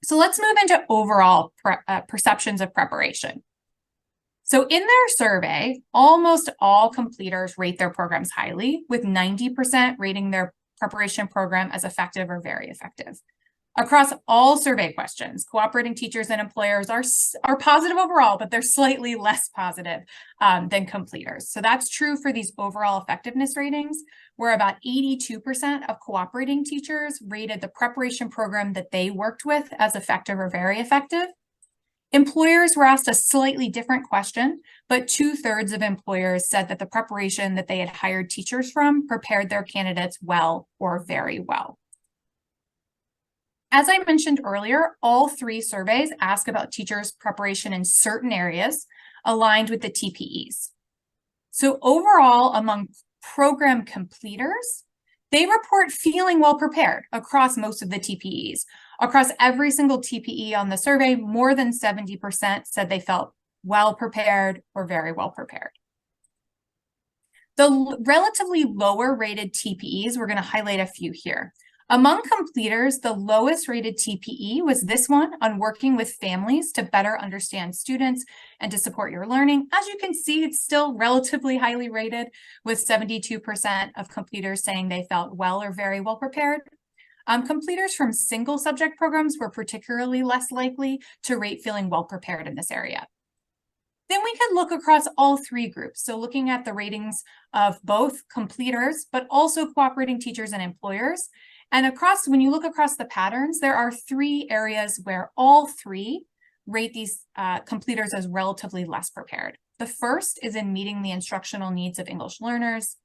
So let's move into overall perceptions of preparation. So in their survey, almost all completers rate their programs highly, with 90% rating their preparation program as effective or very effective. Across all survey questions, cooperating teachers and employers are positive overall, but they're slightly less positive than completers. So that's true for these overall effectiveness ratings, where about 82% of cooperating teachers rated the preparation program that they worked with as effective or very effective. Employers were asked a slightly different question, but 2/3 of employers said that the preparation that they had hired teachers from prepared their candidates well or very well. As I mentioned earlier, all 3 surveys ask about teachers' preparation in certain areas aligned with the TPEs. So overall, among program completers, they report feeling well prepared across most of the TPEs. Across every single TPE on the survey, more than 70% said they felt well prepared or very well prepared. The relatively lower rated TPEs, we're going to highlight a few here. Among completers, the lowest rated TPE was this one on working with families to better understand students and to support your learning. As you can see, it's still relatively highly rated, with 72% of completers saying they felt well or very well prepared. Completers from single subject programs were particularly less likely to rate feeling well prepared in this area. Then we could look across all 3 groups. So looking at the ratings of both completers, but also cooperating teachers and employers. And when you look across the patterns, there are 3 areas where all 3 rate these completers as relatively less prepared. The first is in meeting the instructional needs of English learners,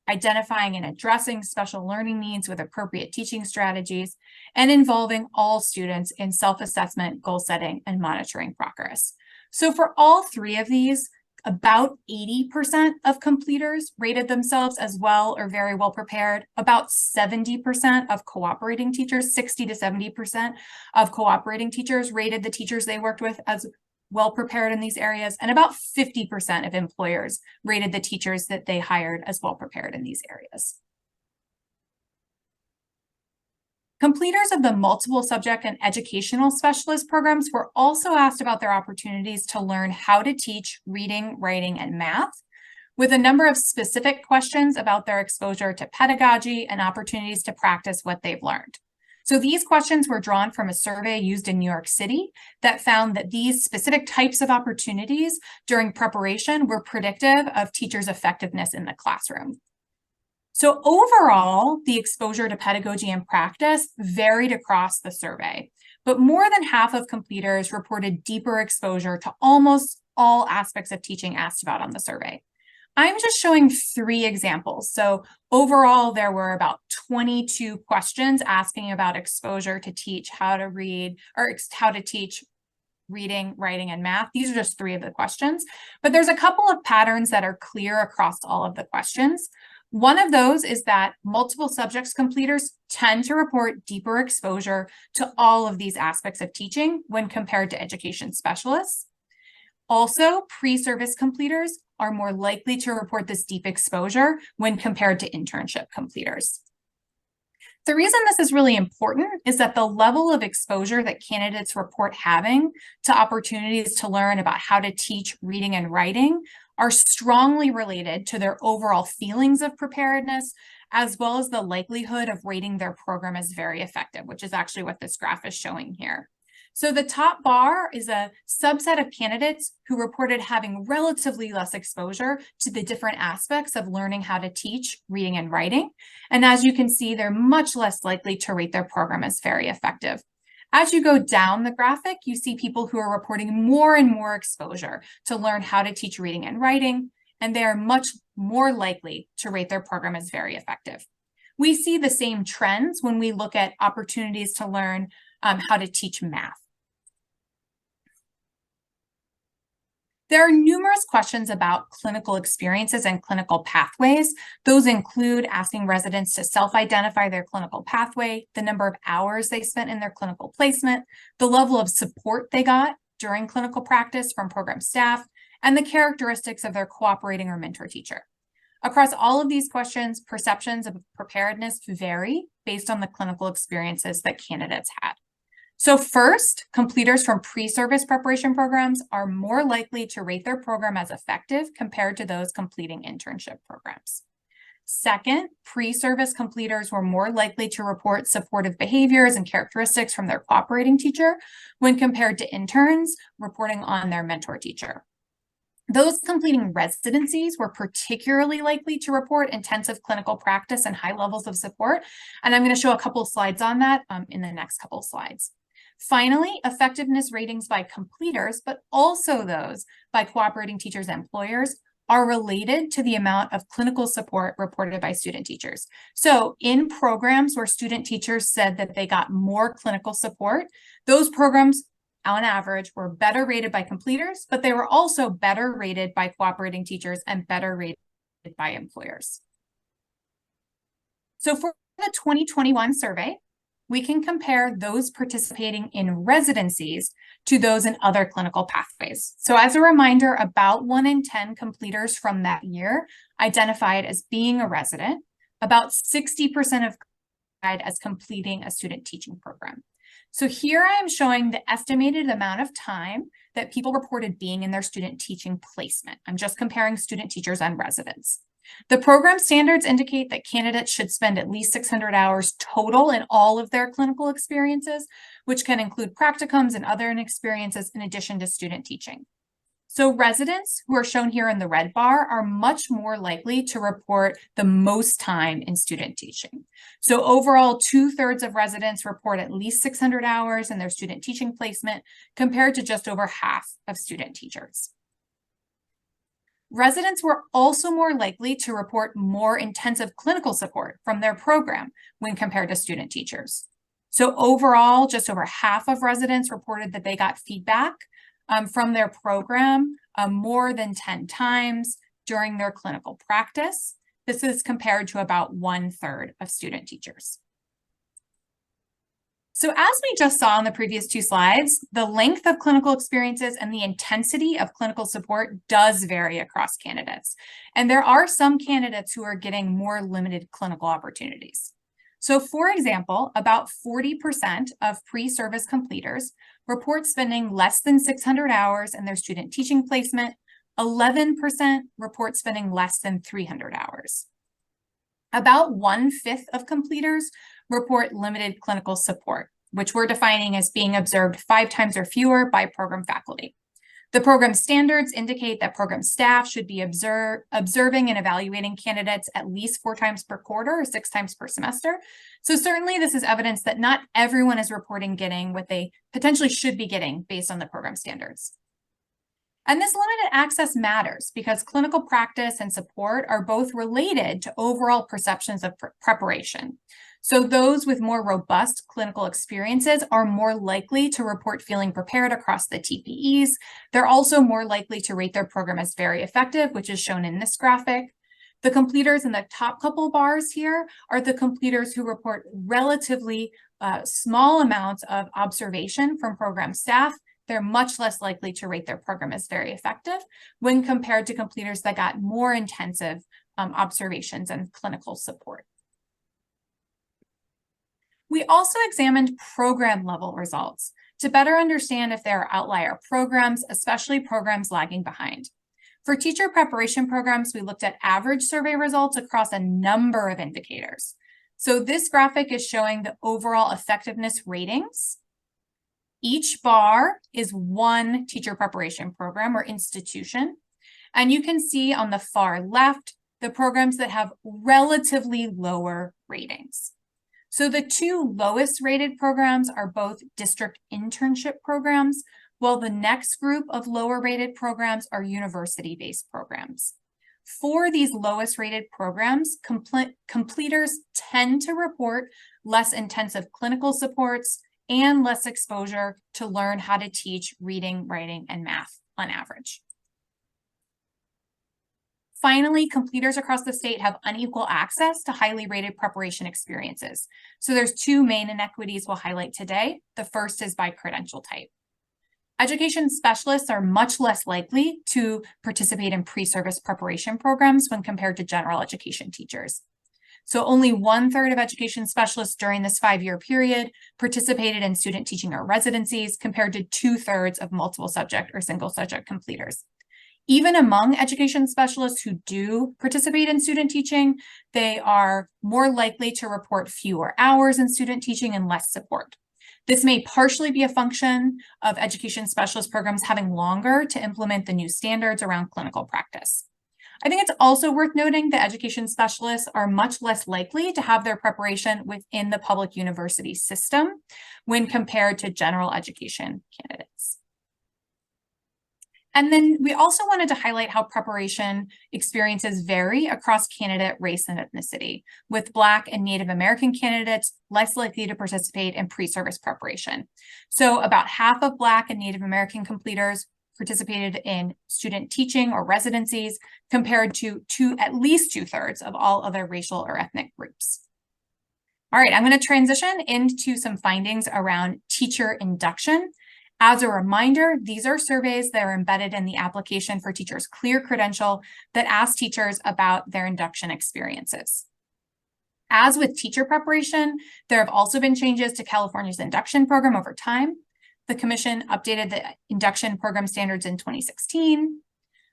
identifying and addressing special learning needs with appropriate teaching strategies, and involving all students in self-assessment, goal setting, and monitoring progress. So for all 3 of these, about 80% of completers rated themselves as well or very well prepared. About 70% of cooperating teachers, 60 to 70% of cooperating teachers rated the teachers they worked with as well prepared in these areas. And about 50% of employers rated the teachers that they hired as well prepared in these areas. Completers of the multiple subject and educational specialist programs were also asked about their opportunities to learn how to teach reading, writing, and math, with a number of specific questions about their exposure to pedagogy and opportunities to practice what they've learned. So these questions were drawn from a survey used in New York City that found that these specific types of opportunities during preparation were predictive of teachers' effectiveness in the classroom. So overall, the exposure to pedagogy and practice varied across the survey, but more than half of completers reported deeper exposure to almost all aspects of teaching asked about on the survey. I'm just showing 3 examples. So overall, there were about 22 questions asking about exposure to teach how to read or how to teach reading, writing, and math. These are just 3 of the questions, but there's a couple of patterns that are clear across all of the questions. One of those is that multiple subjects completers tend to report deeper exposure to all of these aspects of teaching when compared to education specialists. Also, pre-service completers are more likely to report this deep exposure when compared to internship completers. The reason this is really important is that the level of exposure that candidates report having to opportunities to learn about how to teach reading and writing are strongly related to their overall feelings of preparedness, as well as the likelihood of rating their program as very effective, which is actually what this graph is showing here. So the top bar is a subset of candidates who reported having relatively less exposure to the different aspects of learning how to teach reading and writing. And as you can see, they're much less likely to rate their program as very effective. As you go down the graphic, you see people who are reporting more and more exposure to learn how to teach reading and writing, and they are much more likely to rate their program as very effective. We see the same trends when we look at opportunities to learn how to teach math. There are numerous questions about clinical experiences and clinical pathways. Those include asking residents to self-identify their clinical pathway, the number of hours they spent in their clinical placement, the level of support they got during clinical practice from program staff, and the characteristics of their cooperating or mentor teacher. Across all of these questions, perceptions of preparedness vary based on the clinical experiences that candidates had. So first, completers from pre-service preparation programs are more likely to rate their program as effective compared to those completing internship programs. Second, pre-service completers were more likely to report supportive behaviors and characteristics from their cooperating teacher when compared to interns reporting on their mentor teacher. Those completing residencies were particularly likely to report intensive clinical practice and high levels of support. And I'm going to show a couple of slides on that in the next couple of slides. Finally, effectiveness ratings by completers, but also those by cooperating teachers and employers, are related to the amount of clinical support reported by student teachers. So in programs where student teachers said that they got more clinical support, those programs on average were better rated by completers, but they were also better rated by cooperating teachers and better rated by employers. So for the 2021 survey, we can compare those participating in residencies to those in other clinical pathways. So as a reminder, about 1 in 10 completers from that year identified as being a resident, about 60% of identified as completing a student teaching program. So here I am showing the estimated amount of time that people reported being in their student teaching placement. I'm just comparing student teachers and residents. The program standards indicate that candidates should spend at least 600 hours total in all of their clinical experiences, which can include practicums and other experiences in addition to student teaching. So residents, who are shown here in the red bar, are much more likely to report the most time in student teaching. So overall, 2/3 of residents report at least 600 hours in their student teaching placement, compared to just over half of student teachers. Residents were also more likely to report more intensive clinical support from their program when compared to student teachers. So overall, just over half of residents reported that they got feedback from their program more than 10 times during their clinical practice. This is compared to about 1/3 of student teachers. So as we just saw in the previous two slides, the length of clinical experiences and the intensity of clinical support does vary across candidates. And there are some candidates who are getting more limited clinical opportunities. So for example, about 40% of pre-service completers report spending less than 600 hours in their student teaching placement. 11% report spending less than 300 hours. About 1/5 of completers report limited clinical support, which we're defining as being observed 5 times or fewer by program faculty. The program standards indicate that program staff should be observing and evaluating candidates at least 4 times per quarter or 6 times per semester. So certainly this is evidence that not everyone is reporting getting what they potentially should be getting based on the program standards. And this limited access matters because clinical practice and support are both related to overall perceptions of preparation. So those with more robust clinical experiences are more likely to report feeling prepared across the TPEs. They're also more likely to rate their program as very effective, which is shown in this graphic. The completers in the top couple bars here are the completers who report relatively small amounts of observation from program staff. They're much less likely to rate their program as very effective when compared to completers that got more intensive observations and clinical support. We also examined program level results to better understand if there are outlier programs, especially programs lagging behind. For teacher preparation programs, we looked at average survey results across a number of indicators. So this graphic is showing the overall effectiveness ratings. Each bar is one teacher preparation program or institution. And you can see on the far left, the programs that have relatively lower ratings. So the two lowest rated programs are both district internship programs, while the next group of lower rated programs are university-based programs. For these lowest rated programs, completers tend to report less intensive clinical supports and less exposure to learn how to teach reading, writing, and math on average. Finally, completers across the state have unequal access to highly rated preparation experiences. So there's two main inequities we'll highlight today. The first is by credential type. Education specialists are much less likely to participate in pre-service preparation programs when compared to general education teachers. So only 1/3 of education specialists during this 5-year period participated in student teaching or residencies, compared to 2/3 of multiple subject or single subject completers. Even among education specialists who do participate in student teaching, they are more likely to report fewer hours in student teaching and less support. This may partially be a function of education specialist programs having longer to implement the new standards around clinical practice. I think it's also worth noting that education specialists are much less likely to have their preparation within the public university system when compared to general education candidates. And then we also wanted to highlight how preparation experiences vary across candidate race and ethnicity, with Black and Native American candidates less likely to participate in pre-service preparation. So about half of Black and Native American completers participated in student teaching or residencies, compared to at least 2/3 of all other racial or ethnic groups. All right, I'm going to transition into some findings around teacher induction. As a reminder, these are surveys that are embedded in the application for Teachers Clear Credential that ask teachers about their induction experiences. As with teacher preparation, there have also been changes to California's induction program over time. The Commission updated the induction program standards in 2016.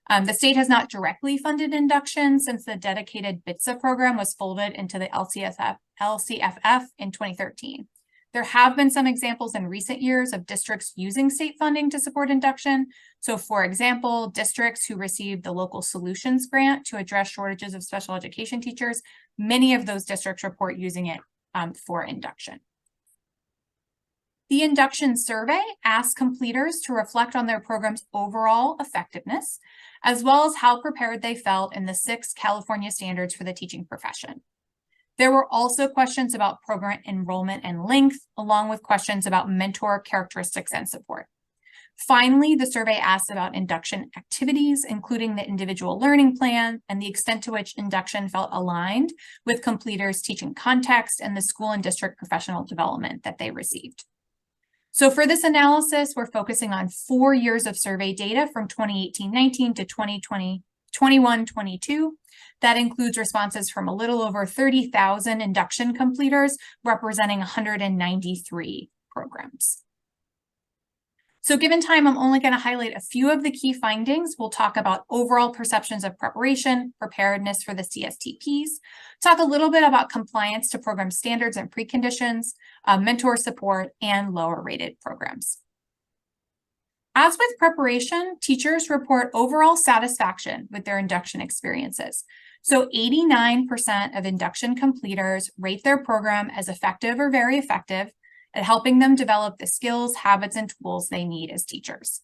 The state has not directly funded induction since the dedicated BITSA program was folded into the LCFF in 2013. There have been some examples in recent years of districts using state funding to support induction. So for example, districts who received the Local Solutions Grant to address shortages of special education teachers, many of those districts report using it for induction. The induction survey asks completers to reflect on their program's overall effectiveness, as well as how prepared they felt in the 6 California standards for the teaching profession. There were also questions about program enrollment and length, along with questions about mentor characteristics and support. Finally, the survey asked about induction activities, including the individual learning plan and the extent to which induction felt aligned with completers' teaching context and the school and district professional development that they received. So for this analysis, we're focusing on 4 years of survey data from 2018-19 to 2021-22. That includes responses from a little over 30,000 induction completers, representing 193 programs. So given time, I'm only going to highlight a few of the key findings. We'll talk about overall perceptions of preparation, preparedness for the CSTPs, talk a little bit about compliance to program standards and preconditions, mentor support, and lower rated programs. As with preparation, teachers report overall satisfaction with their induction experiences. So 89% of induction completers rate their program as effective or very effective at helping them develop the skills, habits, and tools they need as teachers.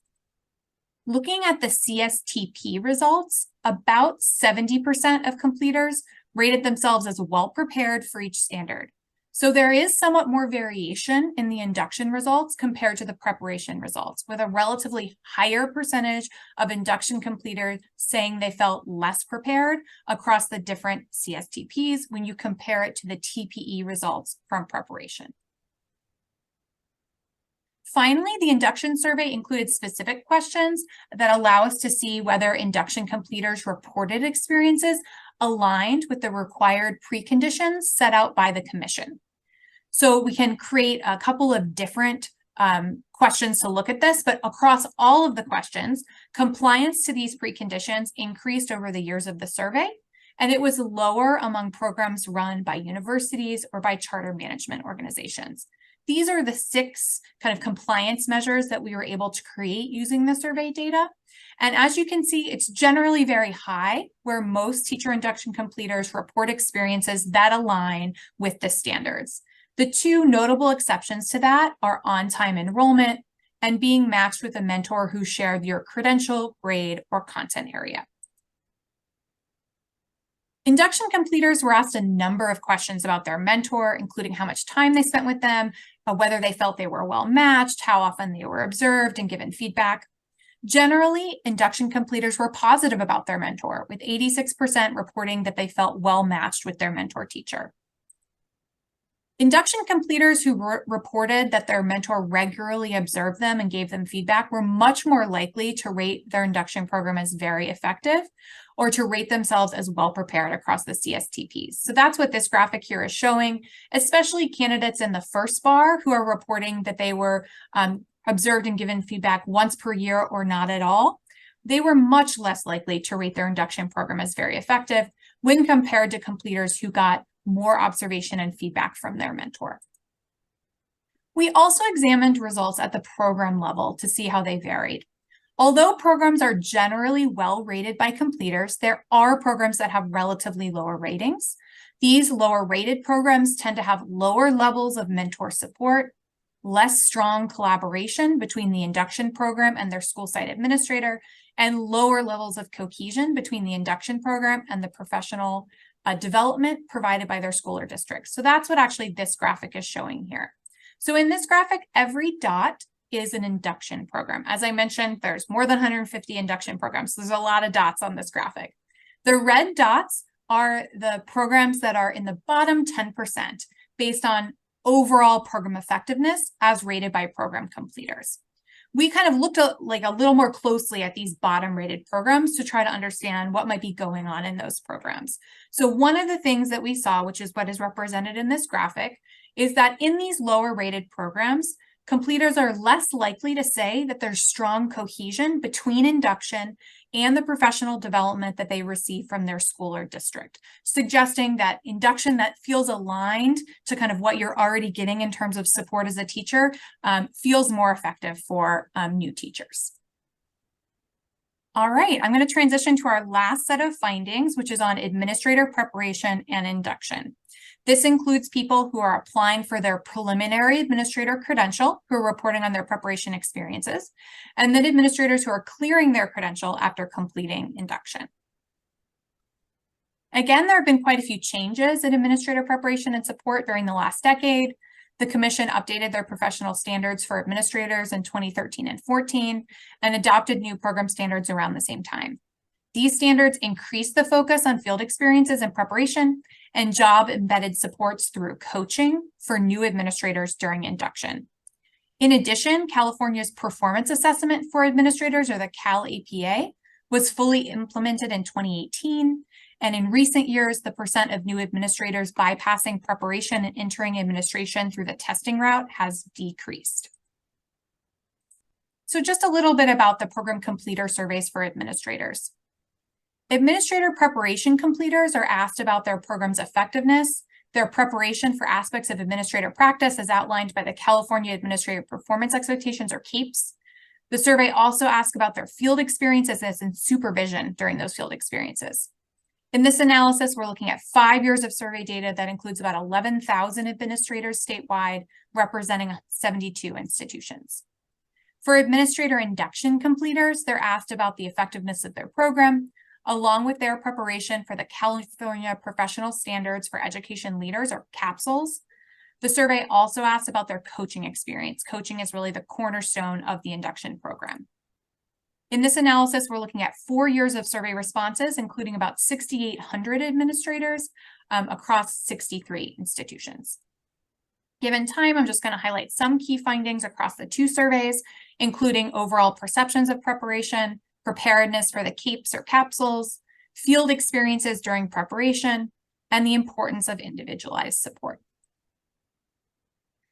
Looking at the CSTP results, about 70% of completers rated themselves as well prepared for each standard. So there is somewhat more variation in the induction results compared to the preparation results, with a relatively higher percentage of induction completers saying they felt less prepared across the different CSTPs when you compare it to the TPE results from preparation. Finally, the induction survey included specific questions that allow us to see whether induction completers' reported experiences aligned with the required preconditions set out by the Commission. So we can create a couple of different questions to look at this, but across all of the questions, compliance to these preconditions increased over the years of the survey, and it was lower among programs run by universities or by charter management organizations. These are the 6 kind of compliance measures that we were able to create using the survey data. And as you can see, it's generally very high, where most teacher induction completers report experiences that align with the standards. The 2 notable exceptions to that are on-time enrollment and being matched with a mentor who shared your credential, grade, or content area. Induction completers were asked a number of questions about their mentor, including how much time they spent with them, whether they felt they were well matched, how often they were observed and given feedback. Generally, induction completers were positive about their mentor, with 86% reporting that they felt well matched with their mentor teacher. Induction completers who reported that their mentor regularly observed them and gave them feedback were much more likely to rate their induction program as very effective or to rate themselves as well prepared across the CSTPs. So that's what this graphic here is showing, especially candidates in the first bar who are reporting that they were observed and given feedback once per year or not at all. They were much less likely to rate their induction program as very effective when compared to completers who got more observation and feedback from their mentor. We also examined results at the program level to see how they varied. Although programs are generally well rated by completers, there are programs that have relatively lower ratings. These lower rated programs tend to have lower levels of mentor support, less strong collaboration between the induction program and their school site administrator, and lower levels of cohesion between the induction program and the professional development provided by their school or district. So that's what actually this graphic is showing here. So in this graphic, every dot is an induction program. As I mentioned, there's more than 150 induction programs. So there's a lot of dots on this graphic. The red dots are the programs that are in the bottom 10% based on overall program effectiveness as rated by program completers. We kind of looked at, a little more closely at these bottom rated programs to try to understand what might be going on in those programs. So one of the things that we saw, which is what is represented in this graphic, is that in these lower rated programs, completers are less likely to say that there's strong cohesion between induction and the professional development that they receive from their school or district, suggesting that induction that feels aligned to kind of what you're already getting in terms of support as a teacher feels more effective for new teachers. All right, I'm going to transition to our last set of findings, which is on administrator preparation and induction. This includes people who are applying for their preliminary administrator credential, who are reporting on their preparation experiences, and then administrators who are clearing their credential after completing induction. Again, there have been quite a few changes in administrator preparation and support during the last decade. The Commission updated their professional standards for administrators in 2013 and 14 and adopted new program standards around the same time. These standards increase the focus on field experiences and preparation and job-embedded supports through coaching for new administrators during induction. In addition, California's performance assessment for administrators, or the Cal APA, was fully implemented in 2018. And in recent years, the percent of new administrators bypassing preparation and entering administration through the testing route has decreased. So just a little bit about the program completer surveys for administrators. Administrator preparation completers are asked about their program's effectiveness, their preparation for aspects of administrator practice as outlined by the California Administrative Performance Expectations, or CAPES. The survey also asks about their field experiences and supervision during those field experiences. In this analysis, we're looking at 5 years of survey data that includes about 11,000 administrators statewide, representing 72 institutions. For administrator induction completers, they're asked about the effectiveness of their program, along with their preparation for the California Professional Standards for Education Leaders, or CAPSLs. The survey also asks about their coaching experience. Coaching is really the cornerstone of the induction program. In this analysis, we're looking at 4 years of survey responses, including about 6,800 administrators across 63 institutions. Given time, I'm just going to highlight some key findings across the 2 surveys, including overall perceptions of preparation, preparedness for the CAPES or CAPSLs, field experiences during preparation, and the importance of individualized support.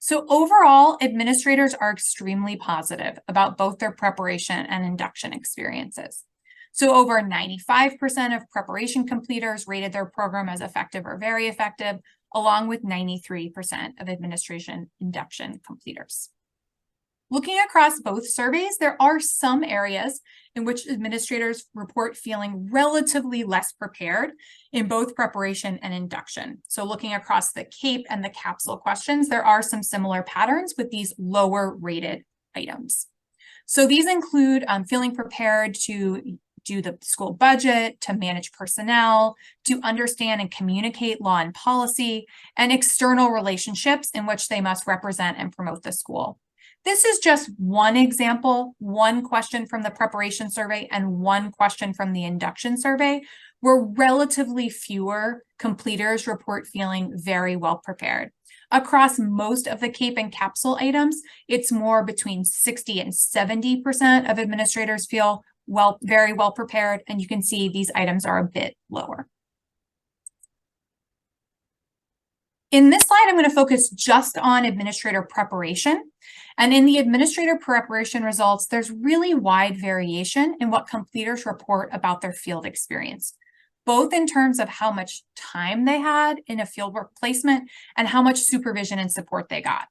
So overall, administrators are extremely positive about both their preparation and induction experiences. So over 95% of preparation completers rated their program as effective or very effective, along with 93% of administration induction completers. Looking across both surveys, there are some areas in which administrators report feeling relatively less prepared in both preparation and induction. So looking across the CAPE and the capsule questions, there are some similar patterns with these lower rated items. So these include feeling prepared to do the school budget, to manage personnel, to understand and communicate law and policy, and external relationships in which they must represent and promote the school. This is just one example, one question from the preparation survey and one question from the induction survey, where relatively fewer completers report feeling very well prepared. Across most of the CAPE and capsule items, it's more between 60 and 70% of administrators feel very well prepared, and you can see these items are a bit lower. In this slide, I'm going to focus just on administrator preparation. And in the administrator preparation results, there's really wide variation in what completers report about their field experience, both in terms of how much time they had in a fieldwork placement and how much supervision and support they got.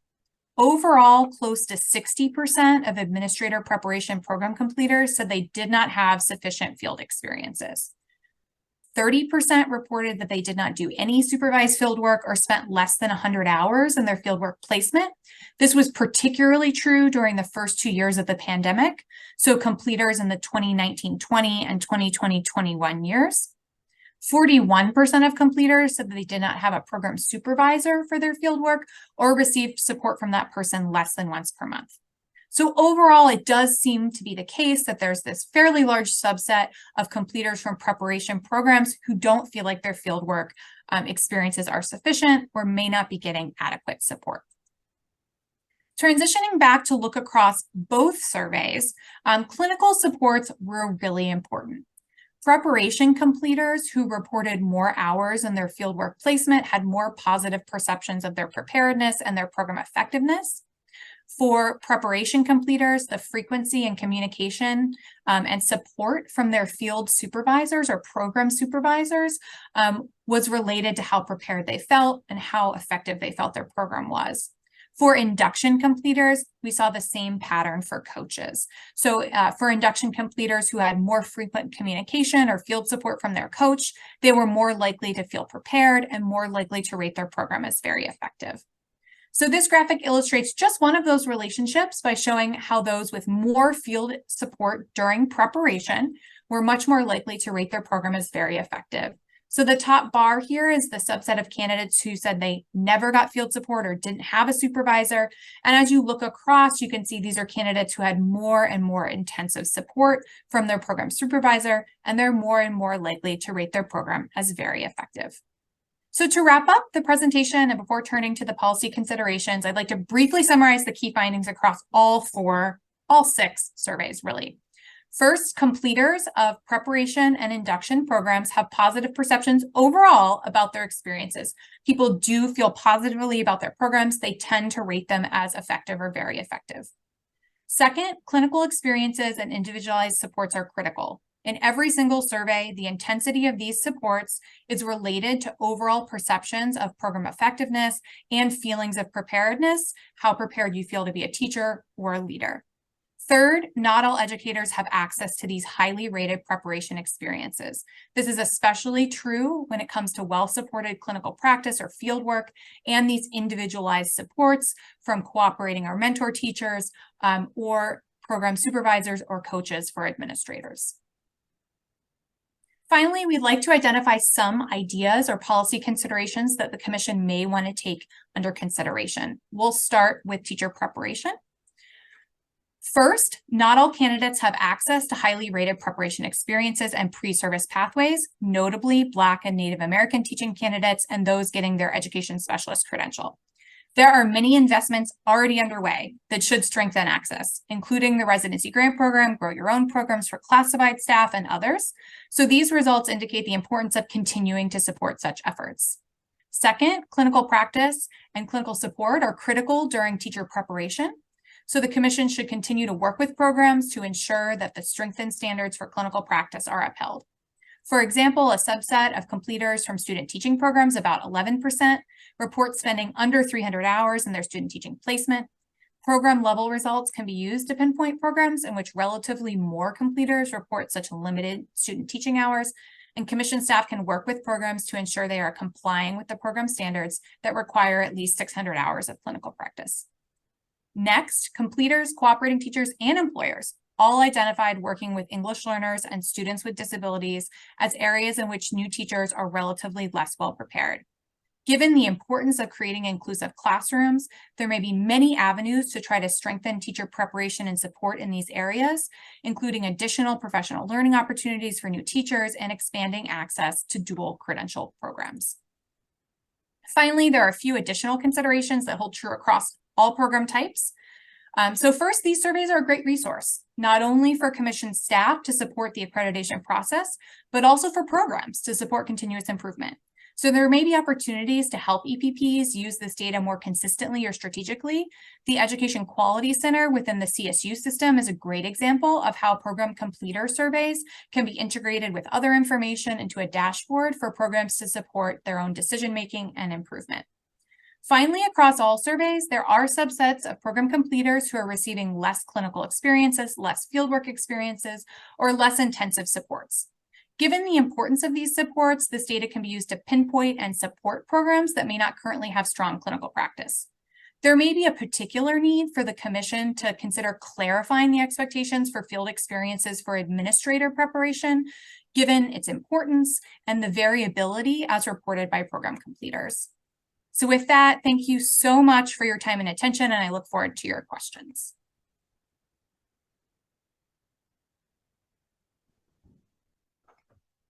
Overall, close to 60% of administrator preparation program completers said they did not have sufficient field experiences. 30% reported that they did not do any supervised fieldwork or spent less than 100 hours in their fieldwork placement. This was particularly true during the first 2 years of the pandemic, so completers in the 2019-20 and 2020-21 years. 41% of completers said that they did not have a program supervisor for their fieldwork or received support from that person less than once per month. So overall, it does seem to be the case that there's this fairly large subset of completers from preparation programs who don't feel like their fieldwork experiences are sufficient or may not be getting adequate support. Transitioning back to look across both surveys, clinical supports were really important. Preparation completers who reported more hours in their fieldwork placement had more positive perceptions of their preparedness and their program effectiveness. For preparation completers, the frequency and communication and support from their field supervisors or program supervisors was related to how prepared they felt and how effective they felt their program was. For induction completers, we saw the same pattern for coaches. So for induction completers who had more frequent communication or field support from their coach, they were more likely to feel prepared and more likely to rate their program as very effective. So this graphic illustrates just one of those relationships by showing how those with more field support during preparation were much more likely to rate their program as very effective. So the top bar here is the subset of candidates who said they never got field support or didn't have a supervisor. And as you look across, you can see these are candidates who had more and more intensive support from their program supervisor, and they're more and more likely to rate their program as very effective. So to wrap up the presentation and before turning to the policy considerations, I'd like to briefly summarize the key findings across all 6 surveys, really. First, completers of preparation and induction programs have positive perceptions overall about their experiences. People do feel positively about their programs. They tend to rate them as effective or very effective. Second, clinical experiences and individualized supports are critical. In every single survey, the intensity of these supports is related to overall perceptions of program effectiveness and feelings of preparedness, how prepared you feel to be a teacher or a leader. Third, not all educators have access to these highly rated preparation experiences. This is especially true when it comes to well-supported clinical practice or fieldwork and these individualized supports from cooperating or mentor teachers or program supervisors or coaches for administrators. Finally, we'd like to identify some ideas or policy considerations that the Commission may want to take under consideration. We'll start with teacher preparation. First, not all candidates have access to highly rated preparation experiences and pre-service pathways, notably Black and Native American teaching candidates and those getting their education specialist credential. There are many investments already underway that should strengthen access, including the residency grant program, grow your own programs for classified staff, and others. So these results indicate the importance of continuing to support such efforts. Second, clinical practice and clinical support are critical during teacher preparation. So the commission should continue to work with programs to ensure that the strengthened standards for clinical practice are upheld. For example, a subset of completers from student teaching programs, about 11%, report spending under 300 hours in their student teaching placement. Program level results can be used to pinpoint programs in which relatively more completers report such limited student teaching hours, and commission staff can work with programs to ensure they are complying with the program standards that require at least 600 hours of clinical practice. Next, completers, cooperating teachers, and employers all identified working with English learners and students with disabilities as areas in which new teachers are relatively less well prepared. Given the importance of creating inclusive classrooms, there may be many avenues to try to strengthen teacher preparation and support in these areas, including additional professional learning opportunities for new teachers and expanding access to dual credential programs. Finally, there are a few additional considerations that hold true across all program types. So first, these surveys are a great resource, not only for commission staff to support the accreditation process, but also for programs to support continuous improvement. So there may be opportunities to help EPPs use this data more consistently or strategically. The Education Quality Center within the CSU system is a great example of how program completer surveys can be integrated with other information into a dashboard for programs to support their own decision-making and improvement. Finally, across all surveys, there are subsets of program completers who are receiving less clinical experiences, less fieldwork experiences, or less intensive supports. Given the importance of these supports, this data can be used to pinpoint and support programs that may not currently have strong clinical practice. There may be a particular need for the commission to consider clarifying the expectations for field experiences for administrator preparation, given its importance and the variability as reported by program completers. So with that, thank you so much for your time and attention, and I look forward to your questions.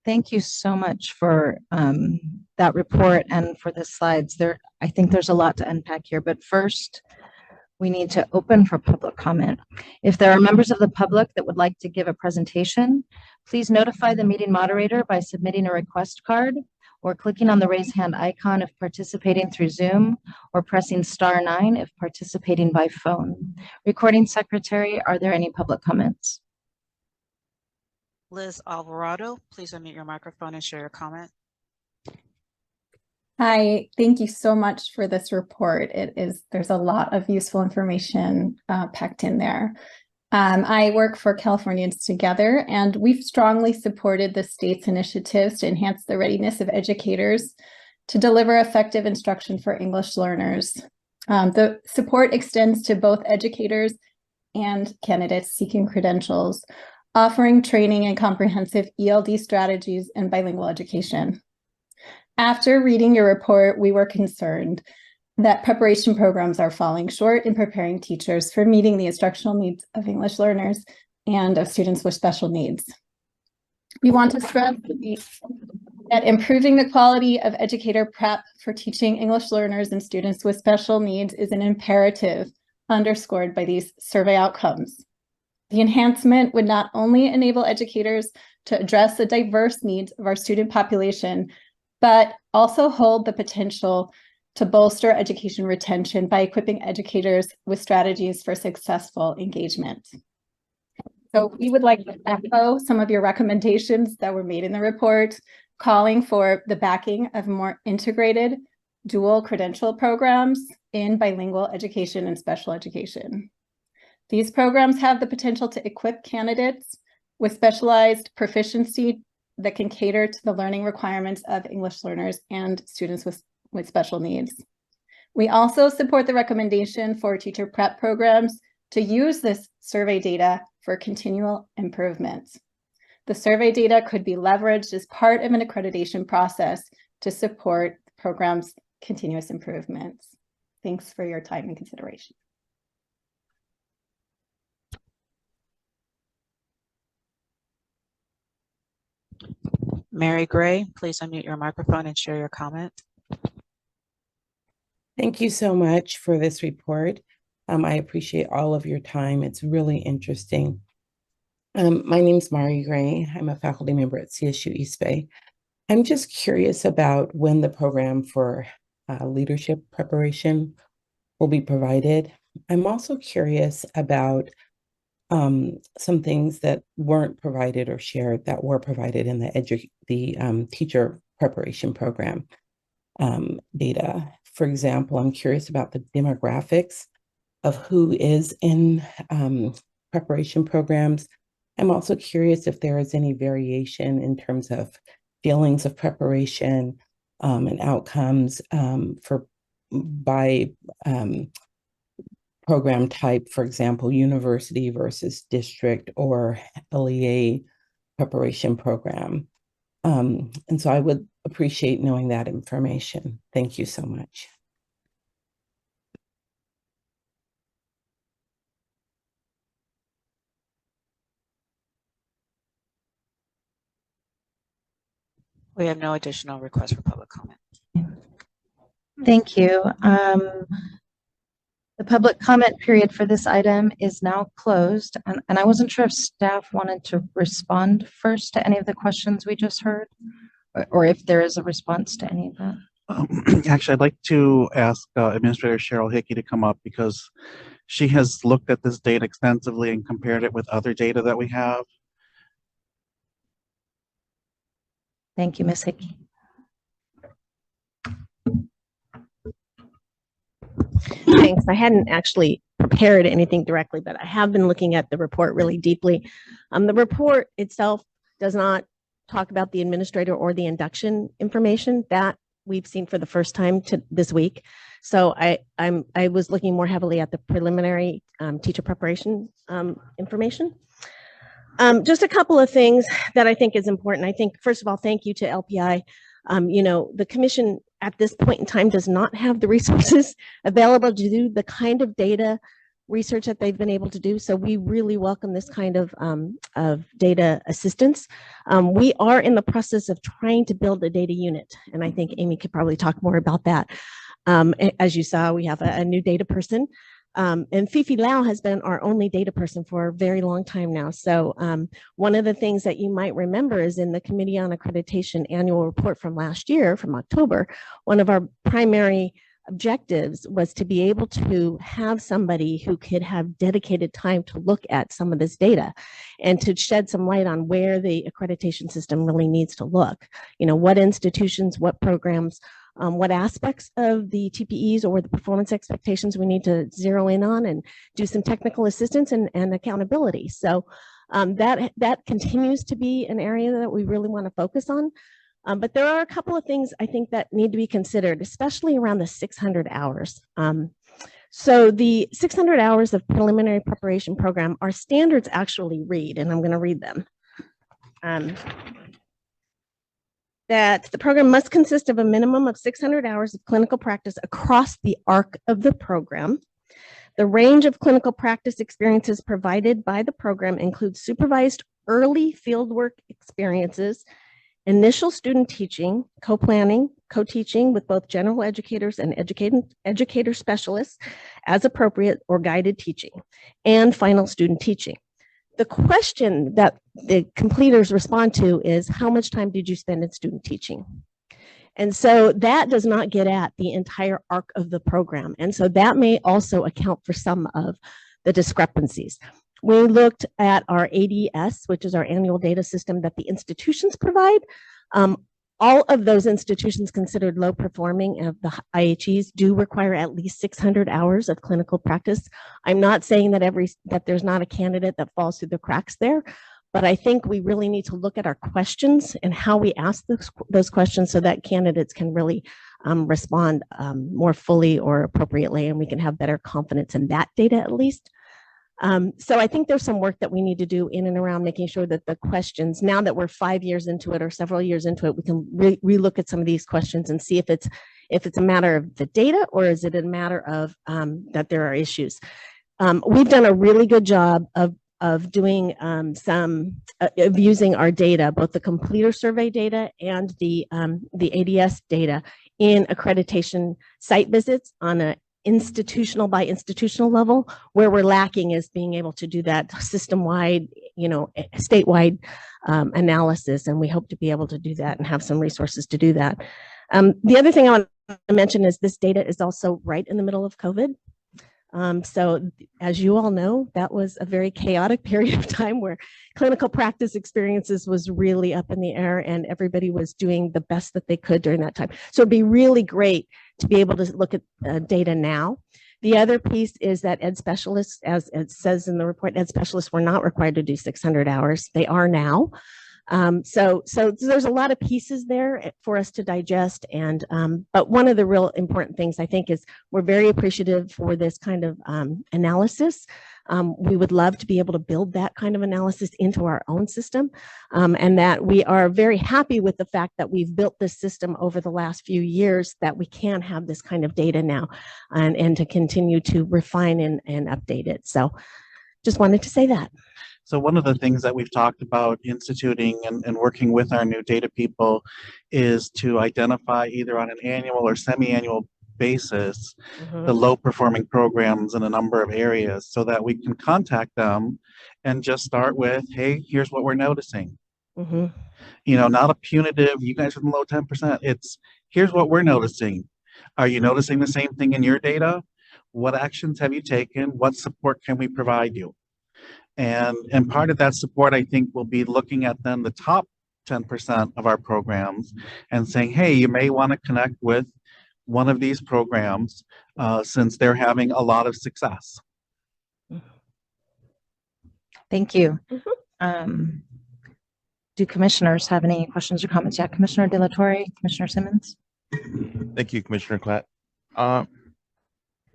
Thank you so much for that report and for the slides. I think there's a lot to unpack here, but first we need to open for public comment. If there are members of the public that would like to give a presentation, please notify the meeting moderator by submitting a request card or clicking on the raise hand icon if participating through Zoom, or pressing *9 if participating by phone. Recording secretary, are there any public comments? Liz Alvarado, please unmute your microphone and share your comment. Hi, thank you so much for this report. There's a lot of useful information packed in there. I work for Californians Together, and we've strongly supported the state's initiatives to enhance the readiness of educators to deliver effective instruction for English learners. The support extends to both educators and candidates seeking credentials, offering training and comprehensive ELD strategies and bilingual education. After reading your report, we were concerned that preparation programs are falling short in preparing teachers for meeting the instructional needs of English learners and of students with special needs. We want to stress that improving the quality of educator prep for teaching English learners and students with special needs is an imperative underscored by these survey outcomes. The enhancement would not only enable educators to address the diverse needs of our student population, but also hold the potential to bolster education retention by equipping educators with strategies for successful engagement. So we would like to echo some of your recommendations that were made in the report, calling for the backing of more integrated dual credential programs in bilingual education and special education. These programs have the potential to equip candidates with specialized proficiency that can cater to the learning requirements of English learners and students with special needs. We also support the recommendation for teacher prep programs to use this survey data for continual improvements. The survey data could be leveraged as part of an accreditation process to support the program's continuous improvements. Thanks for your time and consideration. Mary Gray, please unmute your microphone and share your comment. Thank you so much for this report. I appreciate all of your time. It's really interesting. My name is Mari Gray. I'm a faculty member at CSU East Bay. I'm just curious about when the program for leadership preparation will be provided. I'm also curious about some things that weren't provided or shared that were provided in the teacher preparation program data. For example, I'm curious about the demographics of who is in preparation programs. I'm also curious if there is any variation in terms of feelings of preparation and outcomes by program type, for example, university versus district or LEA preparation program. And so I would appreciate knowing that information. Thank you so much. We have no additional requests for public comment. Thank you. The public comment period for this item is now closed, and I wasn't sure if staff wanted to respond first to any of the questions we just heard, or if there is a response to any of that. Actually, I'd like to ask Administrator Cheryl Hickey to come up because she has looked at this data extensively and compared it with other data that we have. Thank you, Ms. Hickey. Thanks. I hadn't actually prepared anything directly, but I have been looking at the report really deeply. The report itself does not talk about the administrator or the induction information that we've seen for the first time this week. So I was looking more heavily at the preliminary teacher preparation information. Just a couple of things that I think is important. I think, first of all, thank you to LPI. The commission at this point in time does not have the resources available to do the kind of data research that they've been able to do. So we really welcome this kind of data assistance. We are in the process of trying to build a data unit, and I think Amy could probably talk more about that. As you saw, we have a new data person. And Fifi Lau has been our only data person for a very long time now. So one of the things that you might remember is in the Committee on Accreditation annual report from last year, from October, one of our primary objectives was to be able to have somebody who could have dedicated time to look at some of this data and to shed some light on where the accreditation system really needs to look. What institutions, what programs, what aspects of the TPEs or the performance expectations we need to zero in on and do some technical assistance and accountability. So that continues to be an area that we really want to focus on. But there are a couple of things I think that need to be considered, especially around the 600 hours. So the 600 hours of preliminary preparation program, our standards actually read, and I'm going to read them. That the program must consist of a minimum of 600 hours of clinical practice across the arc of the program. The range of clinical practice experiences provided by the program includes supervised early fieldwork experiences, initial student teaching, co-planning, co-teaching with both general educators and educator specialists as appropriate, or guided teaching, and final student teaching. The question that the completers respond to is, how much time did you spend in student teaching? And so that does not get at the entire arc of the program. And so that may also account for some of the discrepancies. We looked at our ADS, which is our annual data system that the institutions provide. All of those institutions considered low performing of the IHEs do require at least 600 hours of clinical practice. I'm not saying that there's not a candidate that falls through the cracks there, but I think we really need to look at our questions and how we ask those questions so that candidates can really respond more fully or appropriately, and we can have better confidence in that data at least. So I think there's some work that we need to do in and around making sure that the questions, now that we're 5 years into it or several years into it, we can relook at some of these questions and see if it's a matter of the data or is it a matter of that there are issues. We've done a really good job of doing of using our data, both the completer survey data and the ADS data in accreditation site visits on a institutional by institutional level. Where we're lacking is being able to do that system-wide statewide analysis, and we hope to be able to do that and have some resources to do that. The other thing I want to mention is this data is also right in the middle of COVID. So as you all know, that was a very chaotic period of time where clinical practice experiences was really up in the air and everybody was doing the best that they could during that time. So it'd be really great to be able to look at data now. The other piece is that ed specialists, as it says in the report, ed specialists were not required to do 600 hours. They are now. So there's a lot of pieces there for us to digest. And but one of the real important things I think is we're very appreciative for this kind of analysis. We would love to be able to build that kind of analysis into our own system, and that we are very happy with the fact that we've built this system over the last few years, that we can have this kind of data now and to continue to refine and update it. So just wanted to say that. So one of the things that we've talked about instituting and working with our new data people is to identify either on an annual or semi-annual basis the low performing programs in a number of areas so that we can contact them and just start with, hey, here's what we're noticing. You know, not a punitive, you guys are in the low 10%. It's here's what we're noticing. Are you noticing the same thing in your data? What actions have you taken? What support can we provide you? And part of that support, I think, will be looking at then the top 10% of our programs and saying, hey, you may want to connect with one of these programs since they're having a lot of success. Thank you. Do commissioners have any questions or comments? Yeah, Commissioner De La Torre, Commissioner Simmons. Thank you, Commissioner Klatt.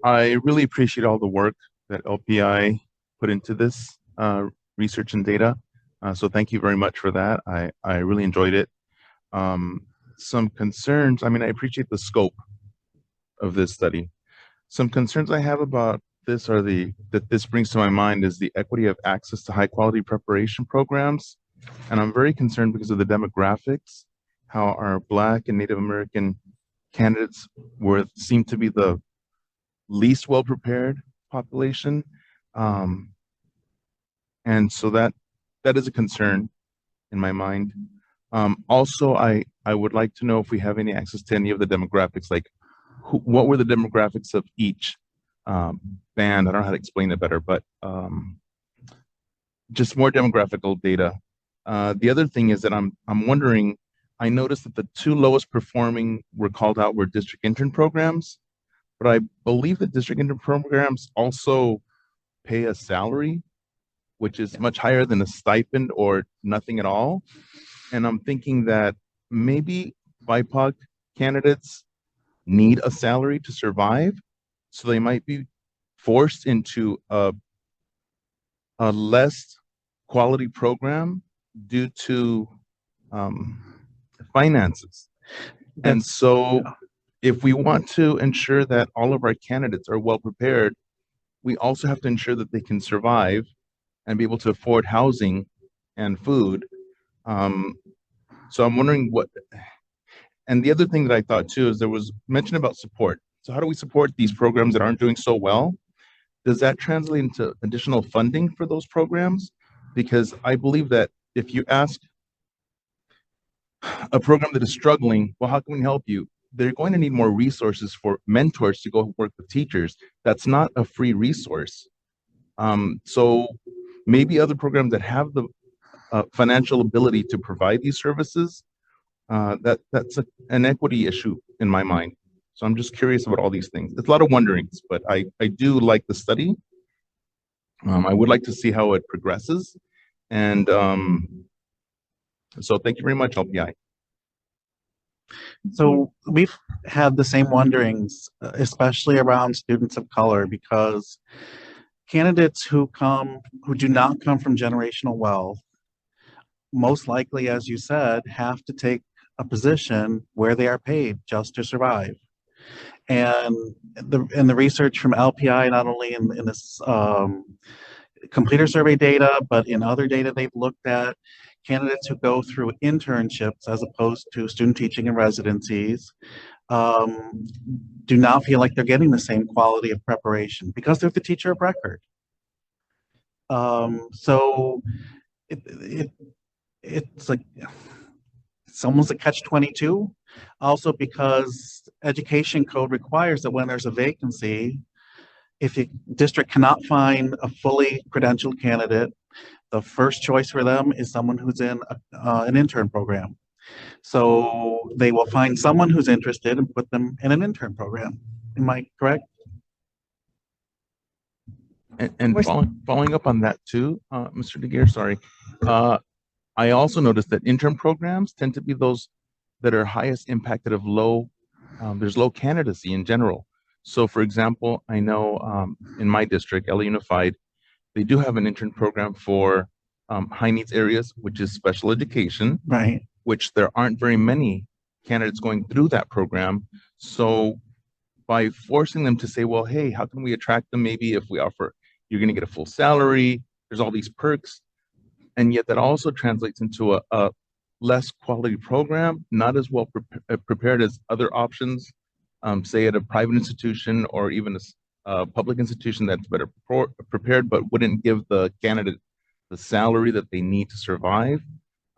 I really appreciate all the work that LPI put into this research and data. So thank you very much for that. I really enjoyed it. Some concerns, I mean, I appreciate the scope of this study. Some concerns I have about this are that this brings to my mind is the equity of access to high quality preparation programs. And I'm very concerned because of the demographics, how our Black and Native American candidates seem to be the least well prepared population. And so that is a concern in my mind. Also, I would like to know if we have any access to any of the demographics, like what were the demographics of each band? I don't know how to explain it better, but just more demographical data. The other thing is that I'm wondering, I noticed that the two lowest performing were called out were district intern programs, but I believe that district intern programs also pay a salary, which is much higher than a stipend or nothing at all. And I'm thinking that maybe BIPOC candidates need a salary to survive, so they might be forced into a less quality program due to finances. And so if we want to ensure that all of our candidates are well prepared, we also have to ensure that they can survive and be able to afford housing and food. So I'm wondering and the other thing that I thought too is there was mention about support. So how do we support these programs that aren't doing so well? Does that translate into additional funding for those programs? Because I believe that if you ask a program that is struggling, well, how can we help you? They're going to need more resources for mentors to go work with teachers. That's not a free resource. So maybe other programs that have the financial ability to provide these services, that's an equity issue in my mind. So I'm just curious about all these things. It's a lot of wonderings, but I do like the study. I would like to see how it progresses. And so thank you very much, LPI. So we've had the same wonderings, especially around students of color, because candidates who do not come from generational wealth, most likely, as you said, have to take a position where they are paid just to survive. And the research from LPI, not only in this completer survey data, but in other data they've looked at, candidates who go through internships as opposed to student teaching and residencies do not feel like they're getting the same quality of preparation because they're the teacher of record. So it's like, it's almost a catch-22. Also because education code requires that when there's a vacancy, if the district cannot find a fully credentialed candidate, the first choice for them is someone who's in an intern program. So they will find someone who's interested and put them in an intern program. Am I correct? And following up on that too, Mr. DeGear, sorry. I also noticed that intern programs tend to be those that are highest impacted of there's low candidacy in general. So for example, I know in my district, LA Unified, they do have an intern program for high needs areas, which is special education, right? Which there aren't very many candidates going through that program. So by forcing them to say, well, hey, how can we attract them? Maybe if we offer, you're going to get a full salary, there's all these perks. And yet that also translates into a less quality program, not as well prepared as other options, say at a private institution or even a public institution that's better prepared, but wouldn't give the candidate the salary that they need to survive.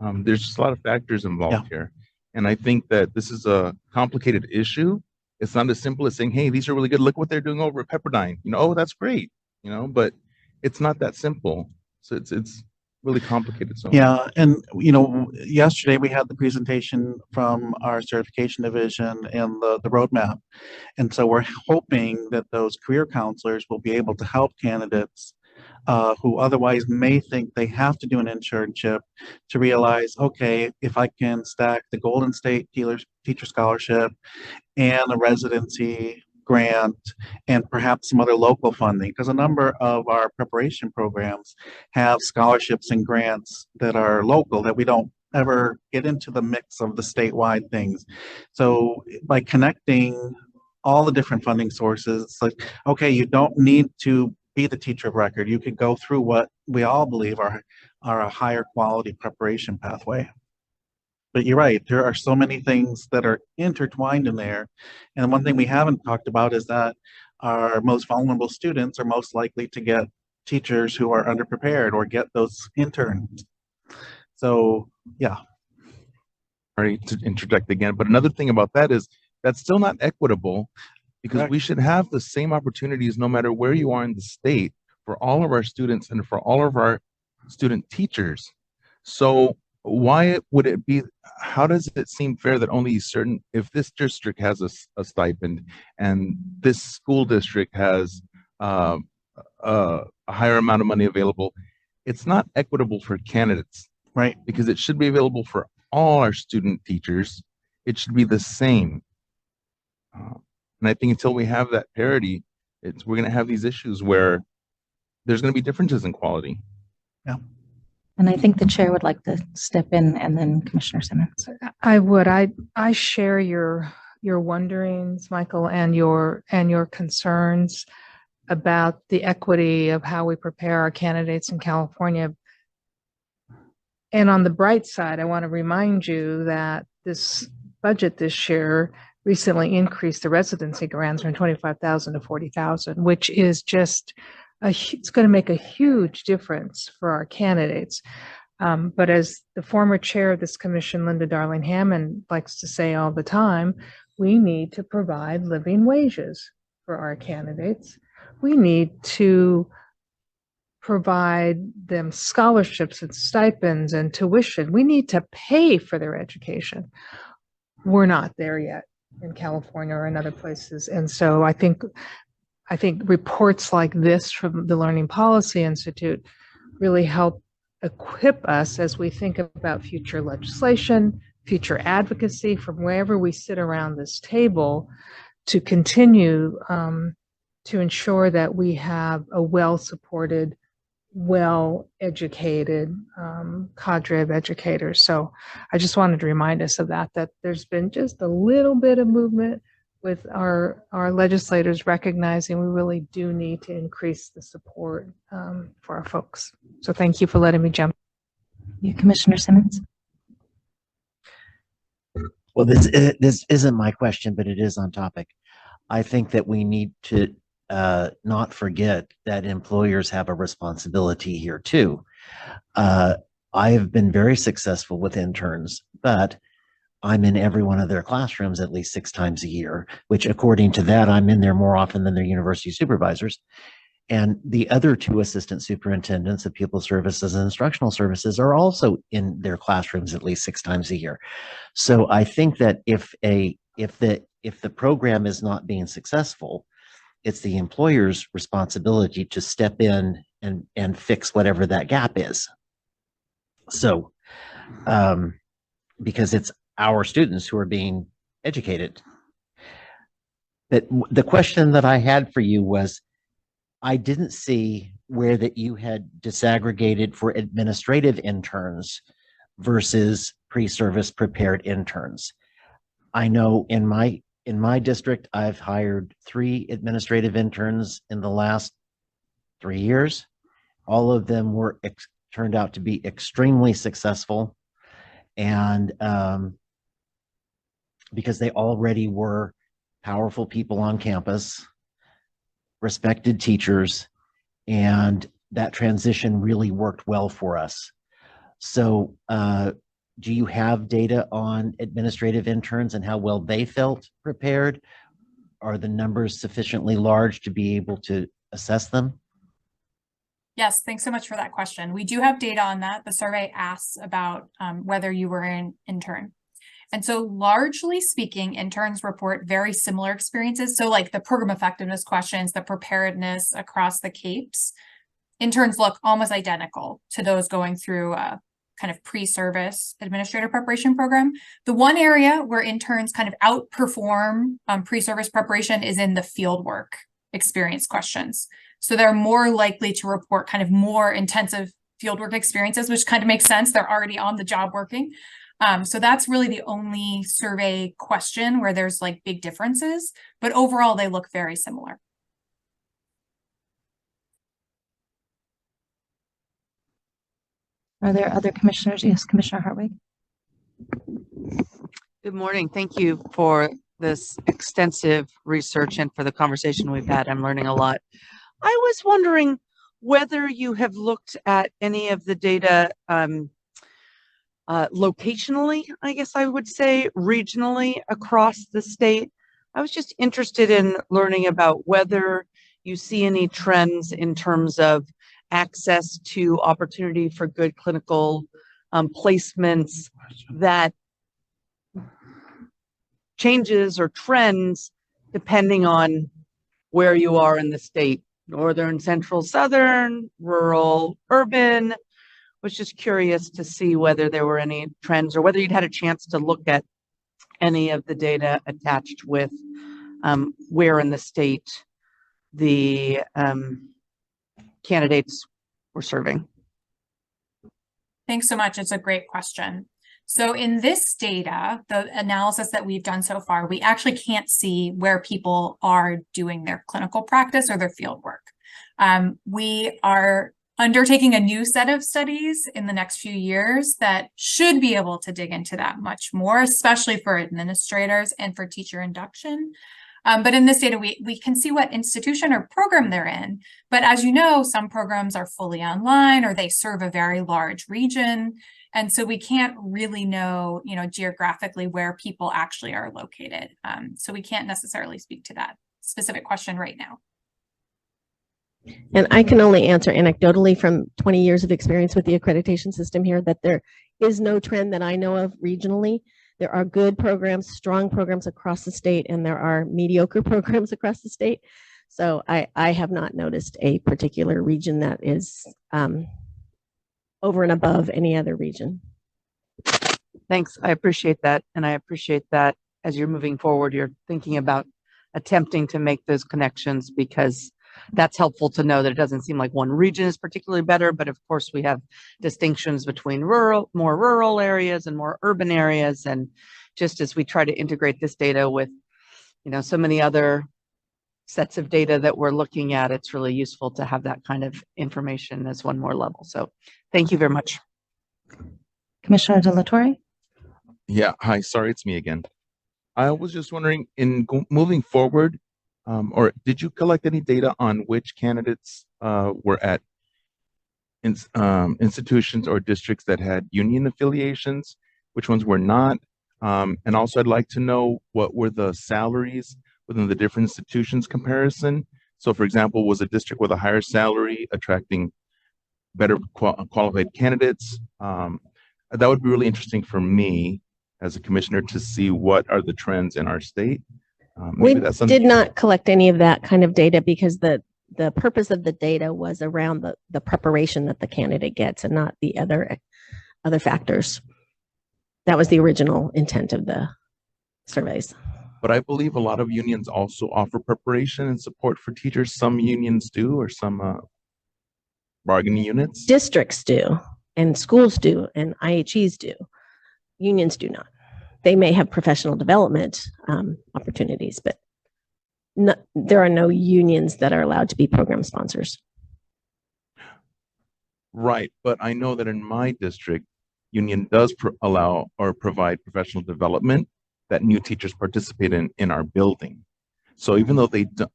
There's just a lot of factors involved here. And I think that this is a complicated issue. It's not as simple as saying, hey, these are really good. Look what they're doing over at Pepperdine. Oh, that's great. But it's not that simple. So it's really complicated. So yeah, and yesterday we had the presentation from our certification division and the roadmap, and so we're hoping that those career counselors will be able to help candidates who otherwise may think they have to do an internship to realize, okay, if I can stack the Golden State Teacher Scholarship and a residency grant and perhaps some other local funding, because a number of our preparation programs have scholarships and grants that are local that we don't ever get into the mix of the statewide things. So by connecting all the different funding sources, it's like, okay, you don't need to be the teacher of record. You could go through what we all believe are a higher quality preparation pathway. But you're right, there are so many things that are intertwined in there. And one thing we haven't talked about is that our most vulnerable students are most likely to get teachers who are underprepared or get those interns. So, yeah. Sorry to interject again, but another thing about that is that's still not equitable, because we should have the same opportunities no matter where you are in the state for all of our students and for all of our student teachers. So why would it be, how does it seem fair that only certain, if this district has a stipend and this school district has a higher amount of money available, it's not equitable for candidates, right? Because it should be available for all our student teachers. It should be the same. And I think until we have that parity, we're going to have these issues where there's going to be differences in quality. Yeah. And I think the chair would like to step in, and then Commissioner Simmons. I would. I share your wonderings, Michael, and your concerns about the equity of how we prepare our candidates in California. And on the bright side, I want to remind you that this budget this year recently increased the residency grants from 25,000 to 40,000, which is just it's going to make a huge difference for our candidates. But as the former chair of this commission, Linda Darling Hammond, likes to say all the time, we need to provide living wages for our candidates. We need to provide them scholarships and stipends and tuition. We need to pay for their education. We're not there yet in California or in other places. And so I think reports like this from the Learning Policy Institute really help equip us as we think about future legislation, future advocacy from wherever we sit around this table to continue to ensure that we have a well-supported, well-educated cadre of educators. So I just wanted to remind us of that there's been just a little bit of movement with our legislators recognizing we really do need to increase the support for our folks. So thank you for letting me jump. You, Commissioner Simmons. Well, this isn't my question, but it is on topic. I think that we need to not forget that employers have a responsibility here too. I have been very successful with interns, but I'm in every one of their classrooms at least 6 times a year, which according to that, I'm in there more often than their university supervisors. And the other 2 assistant superintendents of pupil services and instructional services are also in their classrooms at least 6 times a year. So I think that if the program is not being successful, it's the employer's responsibility to step in and fix whatever that gap is. So, because it's our students who are being educated. But the question that I had for you was, I didn't see where that you had disaggregated for administrative interns versus pre-service prepared interns. I know in my district, I've hired 3 administrative interns in the last 3 years. All of them were turned out to be extremely successful, and because they already were powerful people on campus, respected teachers, and that transition really worked well for us. So do you have data on administrative interns and how well they felt prepared? Are the numbers sufficiently large to be able to assess them? Yes, thanks so much for that question. We do have data on that. The survey asks about whether you were an intern. And so largely speaking, interns report very similar experiences. So like the program effectiveness questions, the preparedness across the CAPES, interns look almost identical to those going through a kind of pre-service administrator preparation program. The one area where interns kind of outperform pre-service preparation is in the fieldwork experience questions. So they're more likely to report kind of more intensive fieldwork experiences, which kind of makes sense. They're already on the job working. So that's really the only survey question where there's like big differences, but overall they look very similar. Are there other commissioners? Yes, Commissioner Hartwig. Good morning. Thank you for this extensive research and for the conversation we've had. I'm learning a lot. I was wondering whether you have looked at any of the data locationally, I guess I would say, regionally across the state. I was just interested in learning about whether you see any trends in terms of access to opportunity for good clinical placements that changes or trends depending on where you are in the state, northern, central, southern, rural, urban. Was just curious to see whether there were any trends or whether you'd had a chance to look at any of the data attached with where in the state the candidates were serving. Thanks so much. It's a great question. So in this data, the analysis that we've done so far, we actually can't see where people are doing their clinical practice or their field work. We are undertaking a new set of studies in the next few years that should be able to dig into that much more, especially for administrators and for teacher induction. But in this data, we can see what institution or program they're in. But as you know, some programs are fully online or they serve a very large region. And so we can't really know, geographically where people actually are located. So we can't necessarily speak to that specific question right now. And I can only answer anecdotally from 20 years of experience with the accreditation system here that there is no trend that I know of regionally. There are good programs, strong programs across the state, and there are mediocre programs across the state. So I have not noticed a particular region that is over and above any other region. Thanks. I appreciate that. And I appreciate that as you're moving forward, you're thinking about attempting to make those connections, because that's helpful to know that it doesn't seem like one region is particularly better, but of course we have distinctions between more rural areas and more urban areas. And just as we try to integrate this data with, so many other sets of data that we're looking at, it's really useful to have that kind of information as one more level. So thank you very much. Commissioner De La Torre. Yeah, hi, sorry, it's me again. I was just wondering, moving forward, or did you collect any data on which candidates were at institutions or districts that had union affiliations, which ones were not. And also I'd like to know what were the salaries within the different institutions comparison. So for example, was a district with a higher salary attracting better qualified candidates? That would be really interesting for me as a commissioner to see what are the trends in our state. We Maybe that's something did not collect any of that kind of data because the purpose of the data was around the preparation that the candidate gets and not the other factors. That was the original intent of the surveys. But I believe a lot of unions also offer preparation and support for teachers. Some unions do, or some bargaining units. Districts do, and schools do, and IHEs do. Unions do not. They may have professional development opportunities, but there are no unions that are allowed to be program sponsors. Right, but I know that in my district, union does allow or provide professional development that new teachers participate in our building. So even though they do,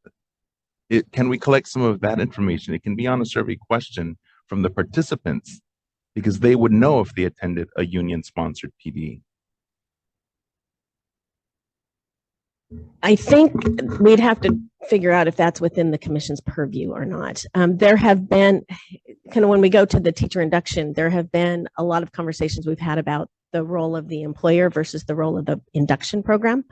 can we collect some of that information? It can be on a survey question from the participants because they would know if they attended a union-sponsored PD. I think we'd have to figure out if that's within the commission's purview or not. There have been, kind of when we go to the teacher induction, there have been a lot of conversations we've had about the role of the employer versus the role of the induction program.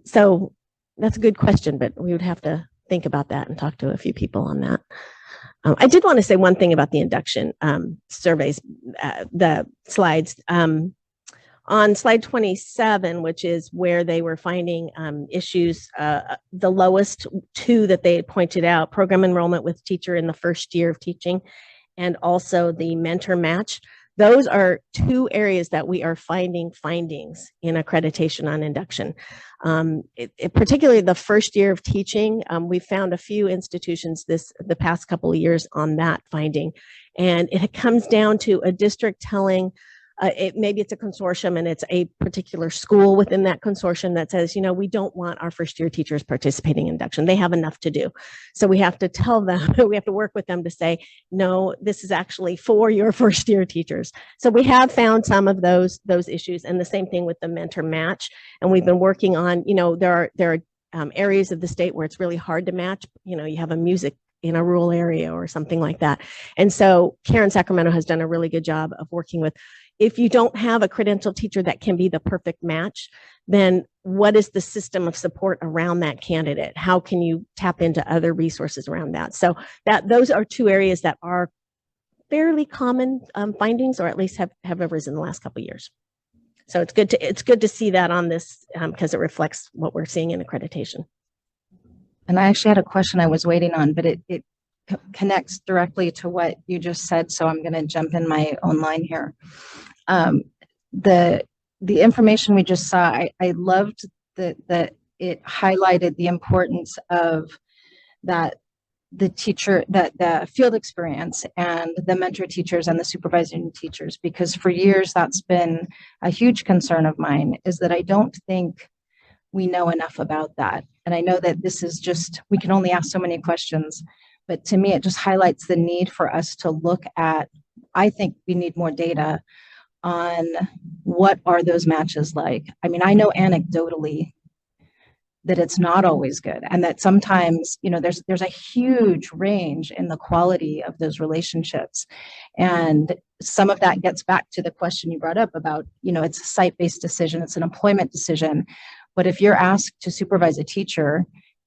So that's a good question, but we would have to think about that and talk to a few people on that. I did want to say one thing about the induction surveys, the slides. On slide 27, which is where they were finding issues, the lowest two that they had pointed out, program enrollment with teacher in the first year of teaching, and also the mentor match. Those are two areas that we are finding findings in accreditation on induction. Particularly the first year of teaching, we found a few institutions the past couple of years on that finding. And it comes down to a district telling, maybe it's a consortium and it's a particular school within that consortium that says, we don't want our first year teachers participating in induction. They have enough to do. So we have to tell them, we have to work with them to say, no, this is actually for your first year teachers. So we have found some of those issues, and the same thing with the mentor match. And we've been working on, there are areas of the state where it's really hard to match. You have a music in a rural area or something like that. And so Karen Sacramento has done a really good job of working with, if you don't have a credentialed teacher that can be the perfect match, then what is the system of support around that candidate? How can you tap into other resources around that? So those are two areas that are fairly common findings, or at least have arisen in the last couple of years. So it's good to see that on this because it reflects what we're seeing in accreditation. And I actually had a question I was waiting on, but it connects directly to what you just said. So I'm going to jump in my own line here. The information we just saw, I loved that it highlighted the importance of that the teacher, that the field experience and the mentor teachers and the supervising teachers, because for years that's been a huge concern of mine, is that I don't think we know enough about that. And I know that this is just, we can only ask so many questions, but to me, it just highlights the need for us to look at, I think we need more data on what are those matches like. I mean, I know anecdotally that it's not always good, and that sometimes, there's a huge range in the quality of those relationships. And some of that gets back to the question you brought up about, it's a site-based decision, it's an employment decision. But if you're asked to supervise a teacher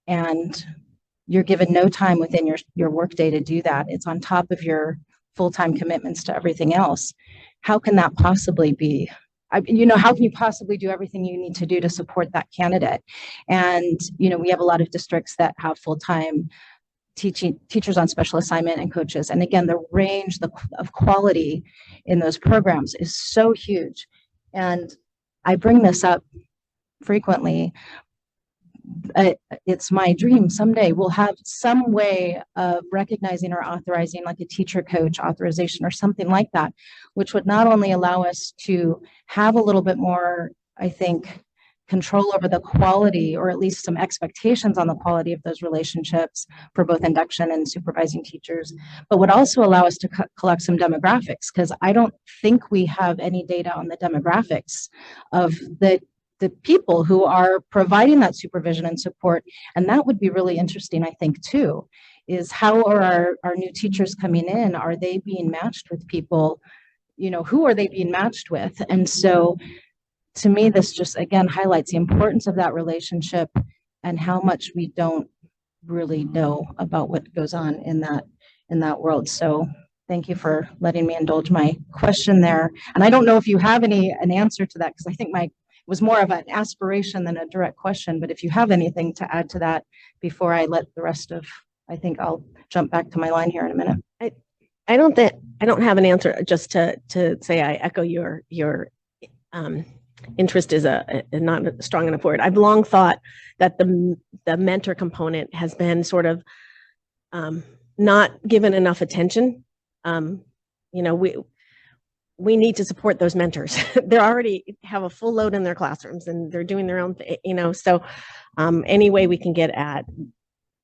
and you're given no time within your workday to do that, it's on top of your full-time commitments to everything else. How can that possibly be? How can you possibly do everything you need to do to support that candidate? And, we have a lot of districts that have full-time teachers on special assignment and coaches. And again, the range of quality in those programs is so huge. And I bring this up frequently. It's my dream someday we'll have some way of recognizing or authorizing, like a teacher coach authorization or something like that, which would not only allow us to have a little bit more, I think, control over the quality, or at least some expectations on the quality of those relationships for both induction and supervising teachers, but would also allow us to collect some demographics, because I don't think we have any data on the demographics of the people who are providing that supervision and support. And that would be really interesting, I think, too, is how are our new teachers coming in? Are they being matched with people, who are they being matched with? And so to me, this just, again, highlights the importance of that relationship and how much we don't really know about what goes on in that world. So thank you for letting me indulge my question there. And I don't know if you have an answer to that, because I think it was more of an aspiration than a direct question. But if you have anything to add to that before I let the rest of, I think I'll jump back to my line here in a minute. I don't have an answer, just to say I echo your interest is not strong enough word. I've long thought that the mentor component has been sort of not given enough attention. We need to support those mentors. They already have a full load in their classrooms and they're doing their own thing, so any way we can get at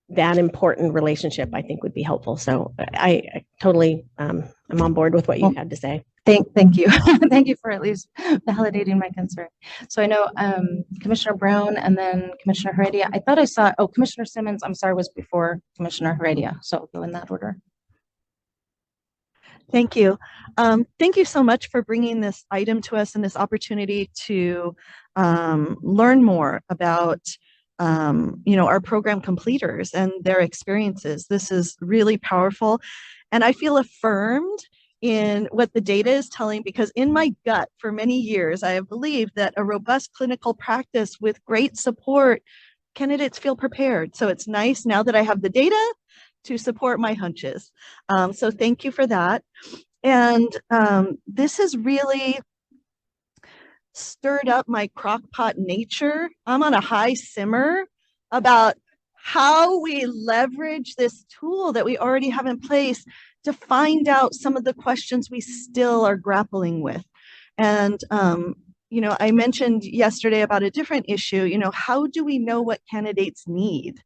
that important relationship, I think, would be helpful. So I totally I'm on board with what you had to say. Thank you. Thank you for at least validating my concern. So I know Commissioner Brown and then Commissioner Heredia. I thought I saw, Commissioner Simmons, I'm sorry, was before Commissioner Heredia. So I'll go in that order. Thank you. Thank you so much for bringing this item to us and this opportunity to learn more about our program completers and their experiences. This is really powerful. And I feel affirmed in what the data is telling, because in my gut for many years, I have believed that a robust clinical practice with great support, candidates feel prepared. So it's nice now that I have the data to support my hunches. So thank you for that. And this has really stirred up my crockpot nature. I'm on a high simmer about how we leverage this tool that we already have in place to find out some of the questions we still are grappling with. And, I mentioned yesterday about a different issue, how do we know what candidates need?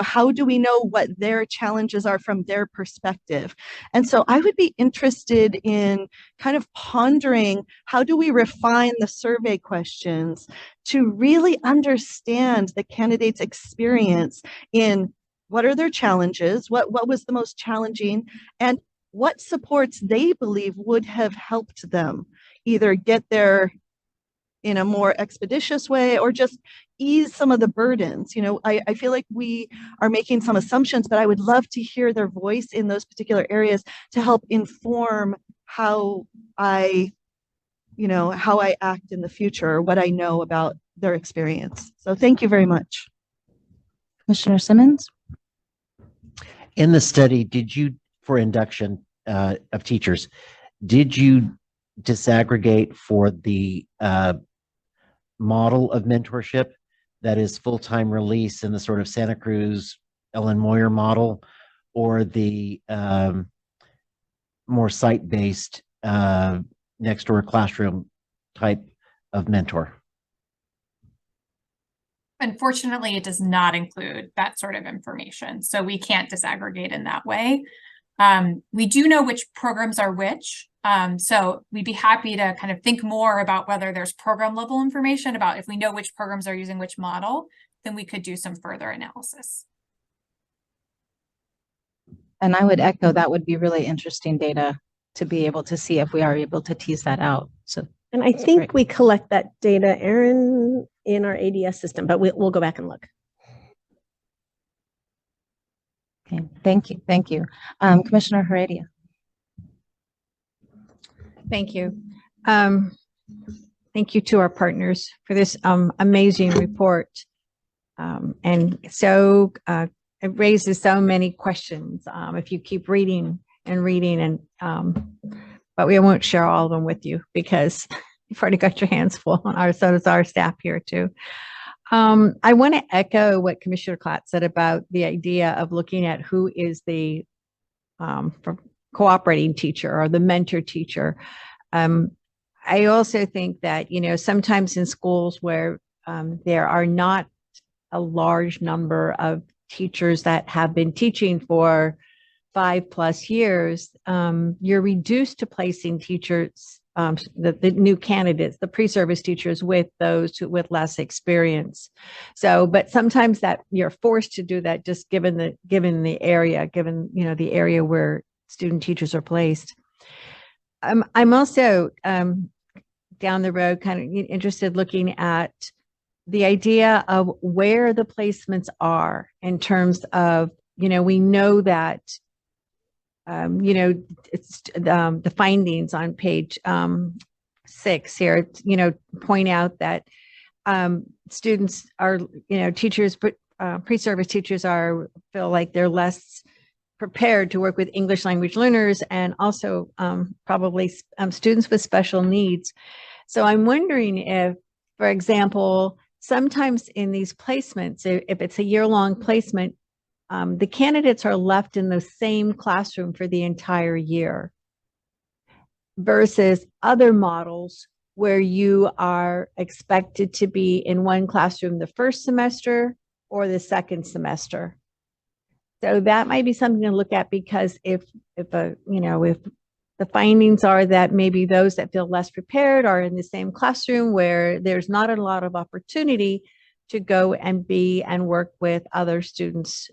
How do we know what their challenges are from their perspective? And so I would be interested in kind of pondering, how do we refine the survey questions to really understand the candidate's experience in what are their challenges, what was the most challenging, and what supports they believe would have helped them either get there in a more expeditious way or just ease some of the burdens. I feel like we are making some assumptions, but I would love to hear their voice in those particular areas to help inform how I act in the future, or what I know about their experience. So thank you very much. Commissioner Simmons? In the study, for induction of teachers, did you disaggregate for the model of mentorship that is full-time release in the sort of Santa Cruz, Ellen Moyer model, or the more site-based next door classroom type of mentor? Unfortunately, it does not include that sort of information, so we can't disaggregate in that way. We do know which programs are which, so we'd be happy to kind of think more about whether there's program level information about if we know which programs are using which model, then we could do some further analysis. And I would echo that would be really interesting data to be able to see if we are able to tease that out. So, and I think we collect that data, Erin, in our ADS system, but we'll go back and look. Okay, thank you. Thank you. Commissioner Heredia. Thank you. Thank you to our partners for this amazing report. And so it raises so many questions if you keep reading and reading, and but we won't share all of them with you because you've already got your hands full, and so does our staff here too. I want to echo what Commissioner Klatt said about the idea of looking at who is the cooperating teacher or the mentor teacher. I also think that, sometimes in schools where there are not a large number of teachers that have been teaching for 5+ years, you're reduced to placing teachers, the new candidates, the pre-service teachers with those with less experience. So, but sometimes that you're forced to do that just given the area, the area where student teachers are placed. I'm also down the road kind of interested looking at the idea of where the placements are in terms of, we know that, it's the findings on page 6 here, point out that students are, teachers, pre-service teachers feel like they're less prepared to work with English language learners and also probably students with special needs. So I'm wondering if, for example, sometimes in these placements, if it's a year-long placement, the candidates are left in the same classroom for the entire year versus other models where you are expected to be in one classroom the first semester or the second semester. So that might be something to look at, because if the findings are that maybe those that feel less prepared are in the same classroom where there's not a lot of opportunity to go and be and work with other students,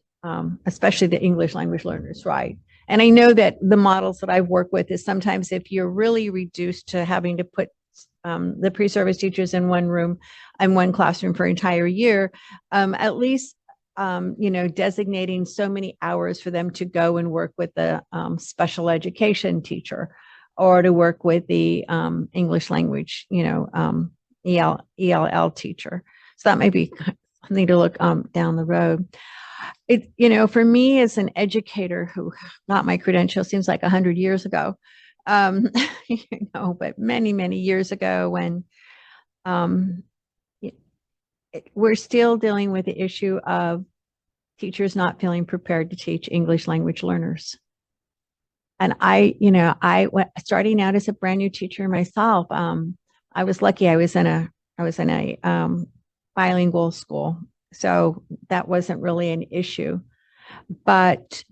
especially the English language learners, right? And I know that the models that I've worked with is sometimes if you're really reduced to having to put the pre-service teachers in one room and one classroom for an entire year, at least designating so many hours for them to go and work with the special education teacher or to work with the English language, ELL teacher. So that might be something to look down the road. For me as an educator who got my credential seems like 100 years ago, but many, many years ago when we're still dealing with the issue of teachers not feeling prepared to teach English language learners. And I starting out as a brand new teacher myself, I was lucky. I was in a bilingual school, so that wasn't really an issue. But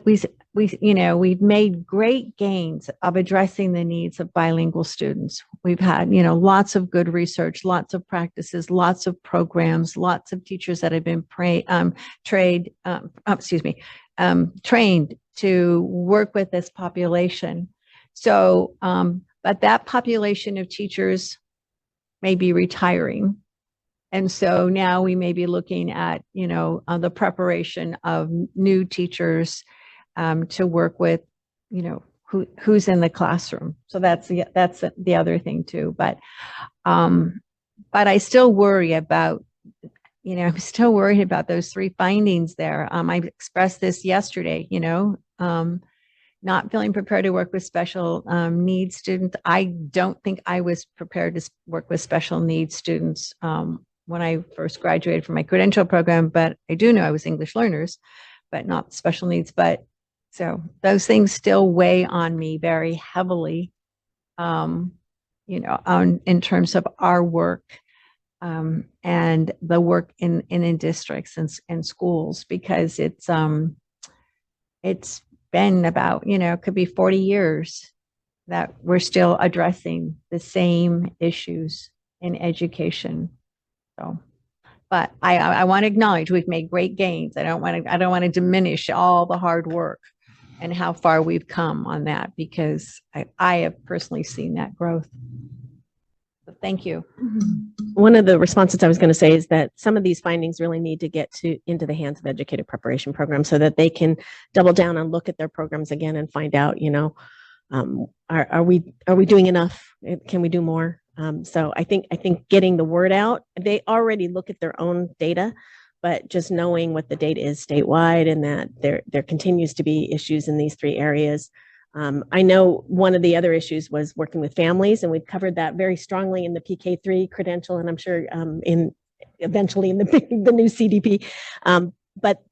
we've made great gains of addressing the needs of bilingual students. We've had, lots of good research, lots of practices, lots of programs, lots of teachers that have been trained to work with this population. So, but that population of teachers may be retiring. And so now we may be looking at, the preparation of new teachers to work with, who's in the classroom. So that's the other thing too. But I still worry about, I'm still worried about those 3 findings there. I expressed this yesterday, not feeling prepared to work with special needs students. I don't think I was prepared to work with special needs students when I first graduated from my credential program, but I do know I was English learners, but not special needs. But so those things still weigh on me very heavily, in terms of our work and the work in districts and schools, because it's been about, it could be 40 years that we're still addressing the same issues in education. So, but I want to acknowledge we've made great gains. I don't want to diminish all the hard work and how far we've come on that, because I have personally seen that growth. So thank you. One of the responses I was going to say is that some of these findings really need to get into the hands of educator preparation programs so that they can double down and look at their programs again and find out, are we doing enough? Can we do more? So I think getting the word out, they already look at their own data, but just knowing what the data is statewide and that there continues to be issues in these 3 areas. I know one of the other issues was working with families, and we've covered that very strongly in the PK3 credential, and I'm sure eventually in the new CDP. But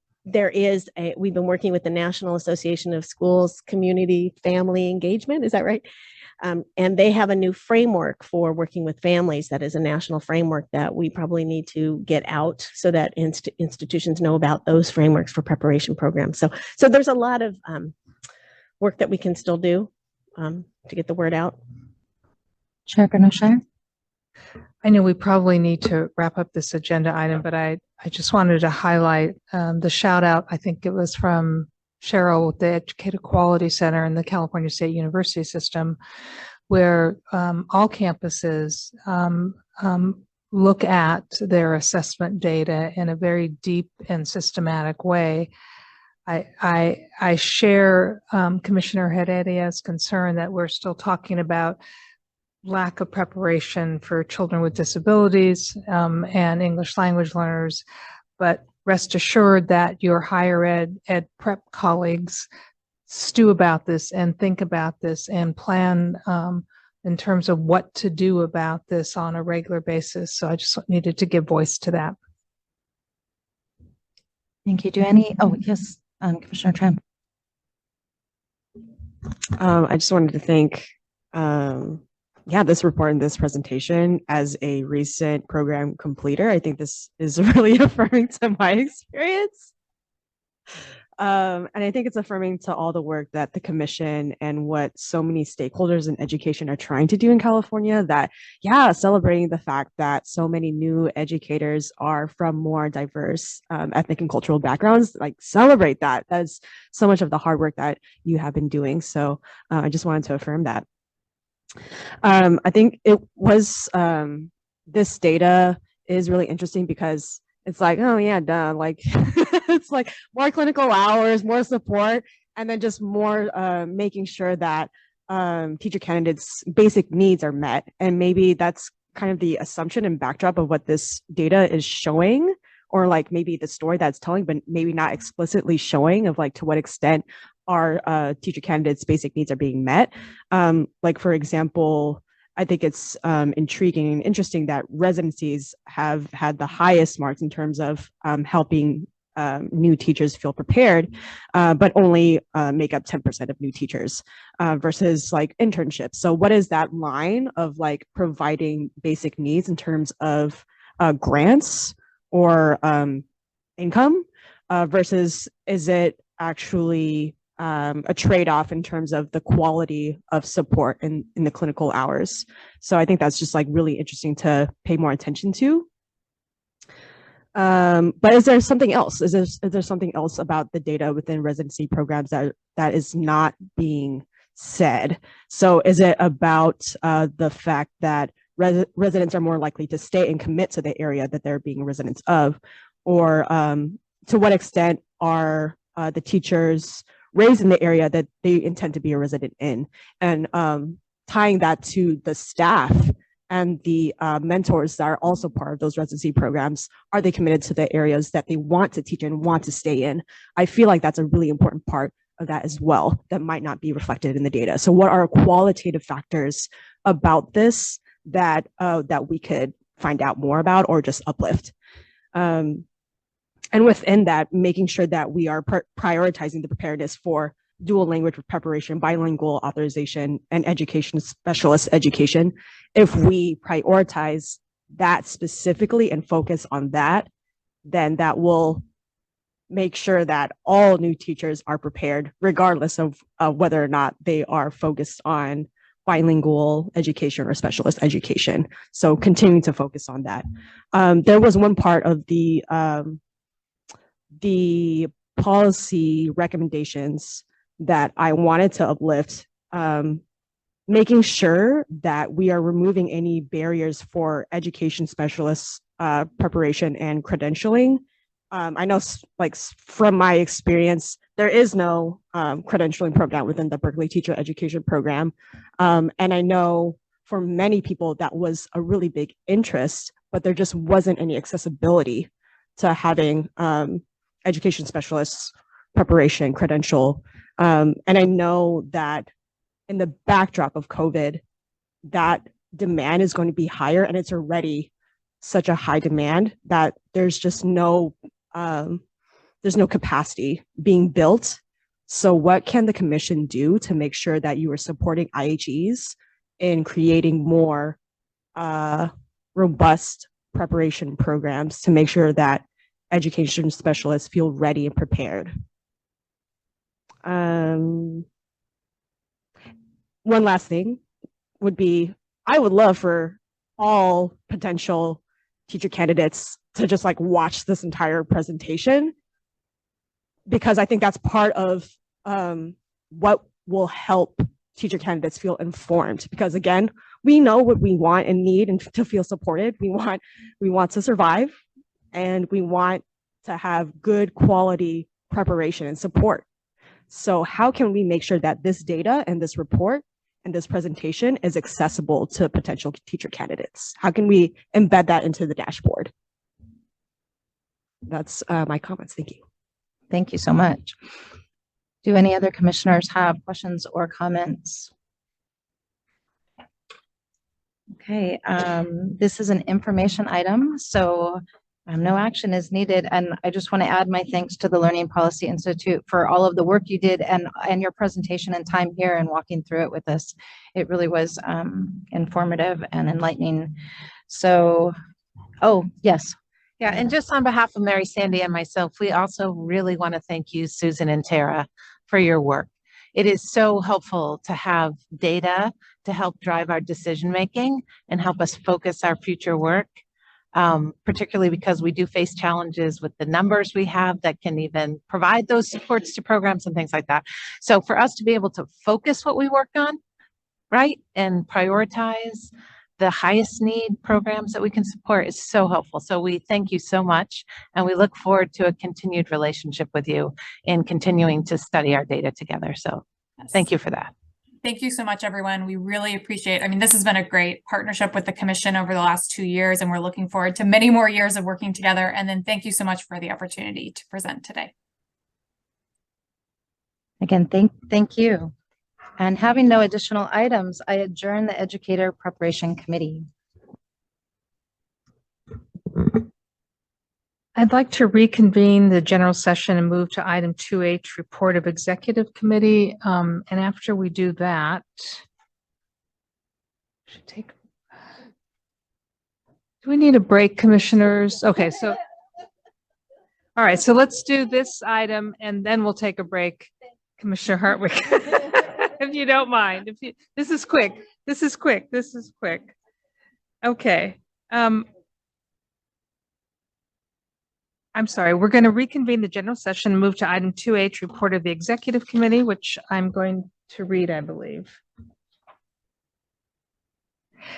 we've been working with the National Association of Schools Community Family Engagement. Is that right? And they have a new framework for working with families that is a national framework that we probably need to get out so that institutions know about those frameworks for preparation programs. So there's a lot of work that we can still do to get the word out. Chair Shire. I know we probably need to wrap up this agenda item, but I just wanted to highlight the shout out. I think it was from Cheryl with the Educator Quality Center in the California State University system, where all campuses look at their assessment data in a very deep and systematic way. I share Commissioner Heredia's concern that we're still talking about lack of preparation for children with disabilities and English language learners, but rest assured that your higher ed prep colleagues stew about this and think about this and plan in terms of what to do about this on a regular basis. So I just needed to give voice to that. Thank you. Yes, Commissioner Tran. I just wanted to thank this report and this presentation as a recent program completer. I think this is really affirming to my experience. And I think it's affirming to all the work that the commission and what so many stakeholders in education are trying to do in California, that, celebrating the fact that so many new educators are from more diverse ethnic and cultural backgrounds, like celebrate that. That's so much of the hard work that you have been doing. So I just wanted to affirm that. I think it was, this data is really interesting because it's like, oh yeah, duh, like it's like more clinical hours, more support, and then just more making sure that teacher candidates' basic needs are met. And maybe that's kind of the assumption and backdrop of what this data is showing, or like maybe the story that's telling, but maybe not explicitly showing of like to what extent our teacher candidates' basic needs are being met. Like for example, I think it's intriguing and interesting that residencies have had the highest marks in terms of helping new teachers feel prepared, but only make up 10% of new teachers versus like internships. So what is that line of like providing basic needs in terms of grants or income versus is it actually a trade-off in terms of the quality of support in the clinical hours? So I think that's just like really interesting to pay more attention to. But is there something else? Is there something else about the data within residency programs that is not being said? So is it about the fact that residents are more likely to stay and commit to the area that they're being residents of? Or to what extent are the teachers raised in the area that they intend to be a resident in? And tying that to the staff and the mentors that are also part of those residency programs, are they committed to the areas that they want to teach and want to stay in? I feel like that's a really important part of that as well that might not be reflected in the data. So what are qualitative factors about this that we could find out more about or just uplift? And within that, making sure that we are prioritizing the preparedness for dual language preparation, bilingual authorization, and education specialist education. If we prioritize that specifically and focus on that, then that will make sure that all new teachers are prepared, regardless of whether or not they are focused on bilingual education or specialist education. So continuing to focus on that. There was one part of the policy recommendations that I wanted to uplift, making sure that we are removing any barriers for education specialists preparation and credentialing. I know like from my experience, there is no credentialing program within the Berkeley Teacher Education Program. And I know for many people that was a really big interest, but there just wasn't any accessibility to having education specialists preparation credential. And I know that in the backdrop of COVID, that demand is going to be higher, and it's already such a high demand that there's just no there's no capacity being built So what can the commission do to make sure that you are supporting IHEs in creating more robust preparation programs to make sure that education specialists feel ready and prepared? One last thing would be, I would love for all potential teacher candidates to just like watch this entire presentation, because I think that's part of what will help teacher candidates feel informed. Because again, we know what we want and need and to feel supported. We want to survive, and we want to have good quality preparation and support. So how can we make sure that this data and this report and this presentation is accessible to potential teacher candidates? How can we embed that into the dashboard? That's my comments. Thank you. Thank you so much. Do any other commissioners have questions or comments? Okay, this is an information item, so no action is needed. And I just want to add my thanks to the Learning Policy Institute for all of the work you did and your presentation and time here and walking through it with us. It really was informative and enlightening. So, oh, yes. Yeah, and just on behalf of Mary Sandy and myself, we also really want to thank you, Susan and Tara, for your work. It is so helpful to have data to help drive our decision-making and help us focus our future work, particularly because we do face challenges with the numbers we have that can even provide those supports to programs and things like that. So for us to be able to focus what we worked on, right, and prioritize the highest need programs that we can support is so helpful. So we thank you so much, and we look forward to a continued relationship with you in continuing to study our data together. So thank you for that. Thank you so much, everyone. We really appreciate, I mean, this has been a great partnership with the commission over the last 2 years, and we're looking forward to many more years of working together. And then thank you so much for the opportunity to present today. Again, thank you. And having no additional items, I adjourn the Educator Preparation Committee. I'd like to reconvene the general session and move to item 2H, report of executive committee. And after we do that, do we need a break, commissioners? Okay, so, all right, so let's do this item and then we'll take a break, Commissioner Hartwick, if you don't mind. This is quick. This is quick. This is quick. Okay. I'm sorry, we're going to reconvene the general session and move to item 2H, report of the executive committee, which I'm going to read, I believe.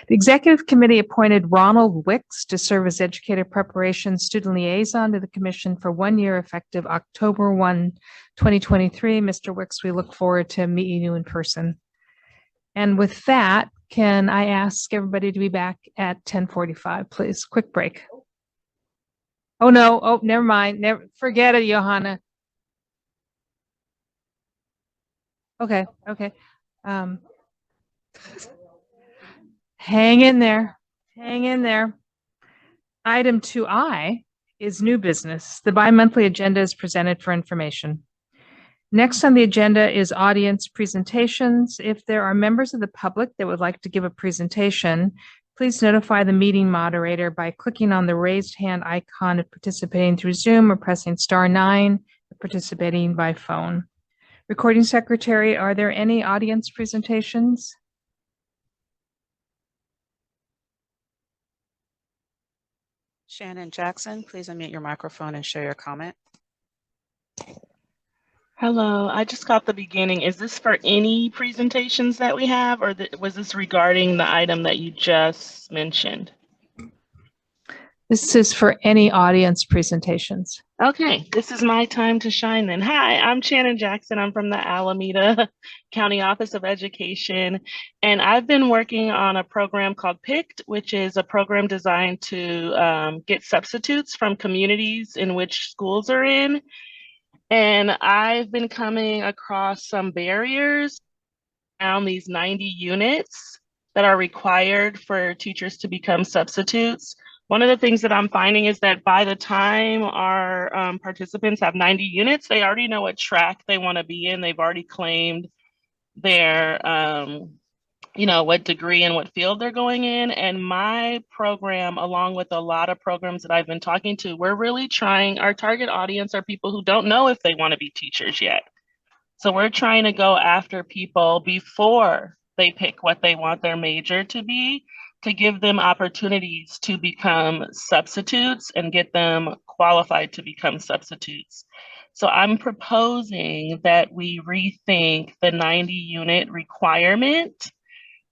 The executive committee appointed Ronald Wicks to serve as educator preparation student liaison to the commission for 1 year effective October 1, 2023. Mr. Wicks, we look forward to meeting you in person. And with that, can I ask everybody to be back at 10:45, please? Quick break. Oh, no. Oh, never mind. Never forget it, Johanna. Okay. Okay. Hang in there. Hang in there. Item 2I is new business. The bi-monthly agenda is presented for information. Next on the agenda is audience presentations. If there are members of the public that would like to give a presentation, please notify the meeting moderator by clicking on the raised hand icon if participating through Zoom or pressing *9 if participating by phone. Recording secretary, are there any audience presentations? Shannon Jackson, please unmute your microphone and share your comment. Hello, I just caught the beginning. Is this for any presentations that we have, or was this regarding the item that you just mentioned? This is for any audience presentations. Okay, this is my time to shine then. Hi, I'm Shannon Jackson. I'm from the Alameda County Office of Education, and I've been working on a program called PICT, which is a program designed to get substitutes from communities in which schools are in. And I've been coming across some barriers around these 90 units that are required for teachers to become substitutes. One of the things that I'm finding is that by the time our participants have 90 units, they already know what track they want to be in. They've already claimed their, what degree and what field they're going in. And my program, along with a lot of programs that I've been talking to, we're really trying, our target audience are people who don't know if they want to be teachers yet. So we're trying to go after people before they pick what they want their major to be, to give them opportunities to become substitutes and get them qualified to become substitutes. So I'm proposing that we rethink the 90 unit requirement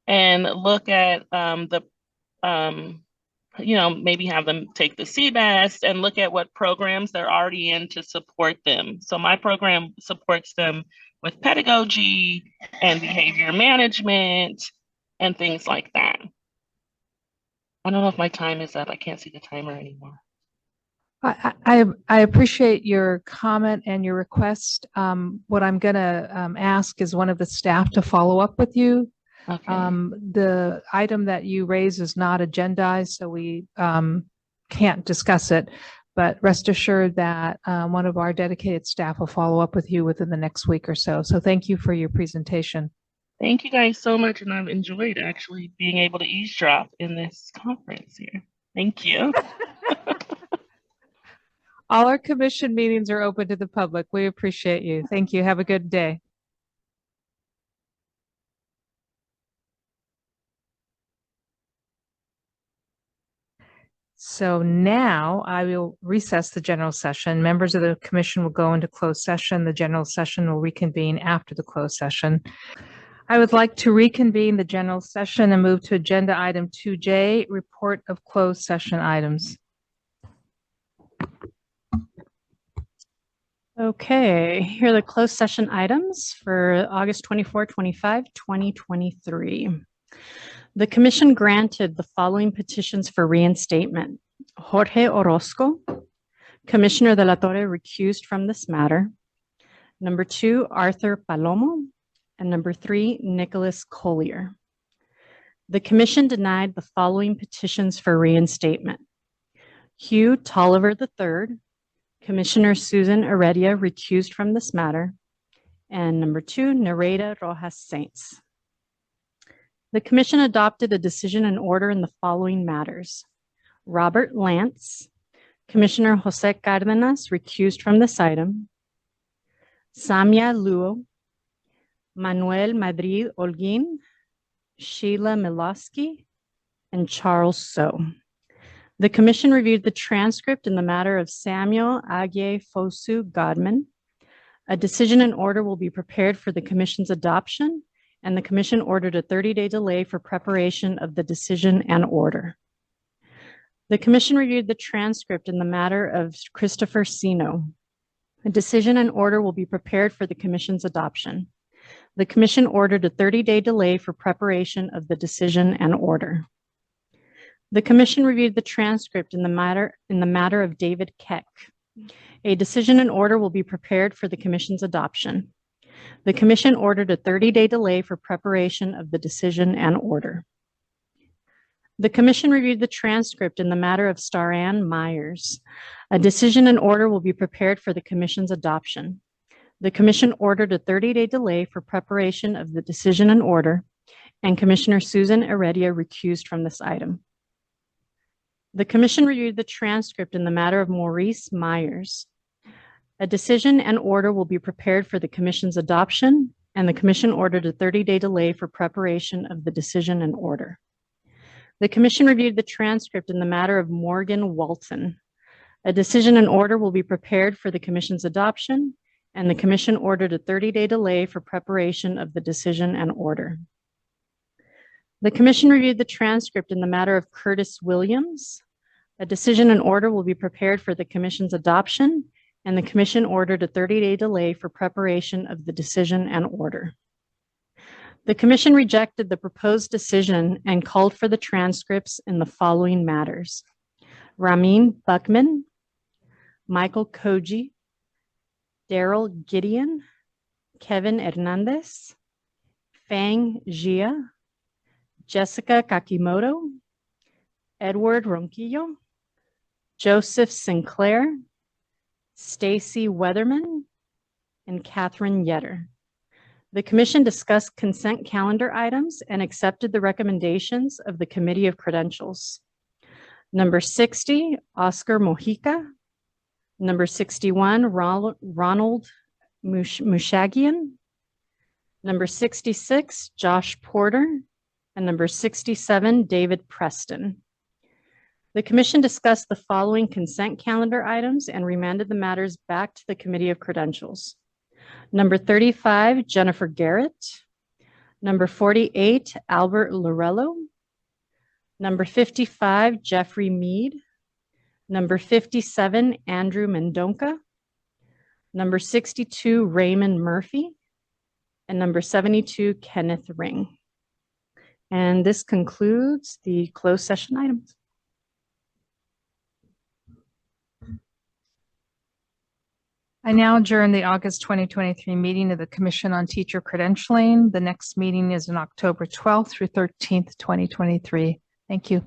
and look at maybe have them take the CBEST and look at what programs they're already in to support them. So my program supports them with pedagogy and behavior management and things like that. I don't know if my time is up. I can't see the timer anymore. I appreciate your comment and your request. What I'm going to ask is one of the staff to follow up with you. Okay. The item that you raise is not agendized, so we can't discuss it. But rest assured that one of our dedicated staff will follow up with you within the next week or so. So thank you for your presentation. Thank you guys so much, and I've enjoyed actually being able to eavesdrop in this conference here. Thank you. All our commission meetings are open to the public. We appreciate you. Thank you. Have a good day. So now I will recess the general session. Members of the commission will go into closed session. The general session will reconvene after the closed session. I would like to reconvene the general session and move to agenda item 2J, report of closed session items. Okay, here are the closed session items for August 24, 25, 2023. The commission granted the following petitions for reinstatement. Jorge Orozco, Commissioner de la Torre recused from this matter. Number 2, Arthur Palomo. And number 3, Nicholas Collier. The commission denied the following petitions for reinstatement. Hugh Tolliver III, Commissioner Susan Heredia recused from this matter. And number 2, Nereida Rojas Saints. The commission adopted a decision and order in the following matters. Robert Lance, Commissioner Jose Cardenas recused from this item. Samia Luo, Manuel Madrid Holguin, Sheila Milosky, and Charles So. The commission reviewed the transcript in the matter of Samuel Aguirre Fosu Godman. A decision and order will be prepared for the commission's adoption, and the commission ordered a 30-day delay for preparation of the decision and order. The commission reviewed the transcript in the matter of Christopher Sino. A decision and order will be prepared for the commission's adoption. The commission ordered a 30-day delay for preparation of the decision and order. The commission reviewed the transcript in the matter of David Keck. A decision and order will be prepared for the commission's adoption. The commission ordered a 30-day delay for preparation of the decision and order. The commission reviewed the transcript in the matter of Staran Myers. A decision and order will be prepared for the commission's adoption. The commission ordered a 30-day delay for preparation of the decision and order, and Commissioner Susan Heredia recused from this item. The commission reviewed the transcript in the matter of Maurice Myers. A decision and order will be prepared for the commission's adoption, and the commission ordered a 30-day delay for preparation of the decision and order. The commission reviewed the transcript in the matter of Morgan Walton. A decision and order will be prepared for the commission's adoption, and the commission ordered a 30-day delay for preparation of the decision and order. The commission reviewed the transcript in the matter of Curtis Williams. A decision and order will be prepared for the commission's adoption, and the commission ordered a 30-day delay for preparation of the decision and order. The commission rejected the proposed decision and called for the transcripts in the following matters. Ramin Buckman, Michael Koji, Daryl Gideon, Kevin Hernandez, Fang Jia, Jessica Kakimoto, Edward Ronquillo, Joseph Sinclair, Stacy Weatherman, and Catherine Yetter. The commission discussed consent calendar items and accepted the recommendations of the Committee of Credentials. Number 60, Oscar Mojica. Number 61, Ronald Mushagian. Number 66, Josh Porter. And number 67, David Preston. The commission discussed the following consent calendar items and remanded the matters back to the Committee of Credentials. Number 35, Jennifer Garrett. Number 48, Albert Lorello. Number 55, Jeffrey Mead. Number 57, Andrew Mendonca. Number 62, Raymond Murphy. And number 72, Kenneth Ring. And this concludes the closed session items. I now adjourn the August 2023 meeting of the Commission on Teacher Credentialing. The next meeting is on October 12th through 13th, 2023. Thank you.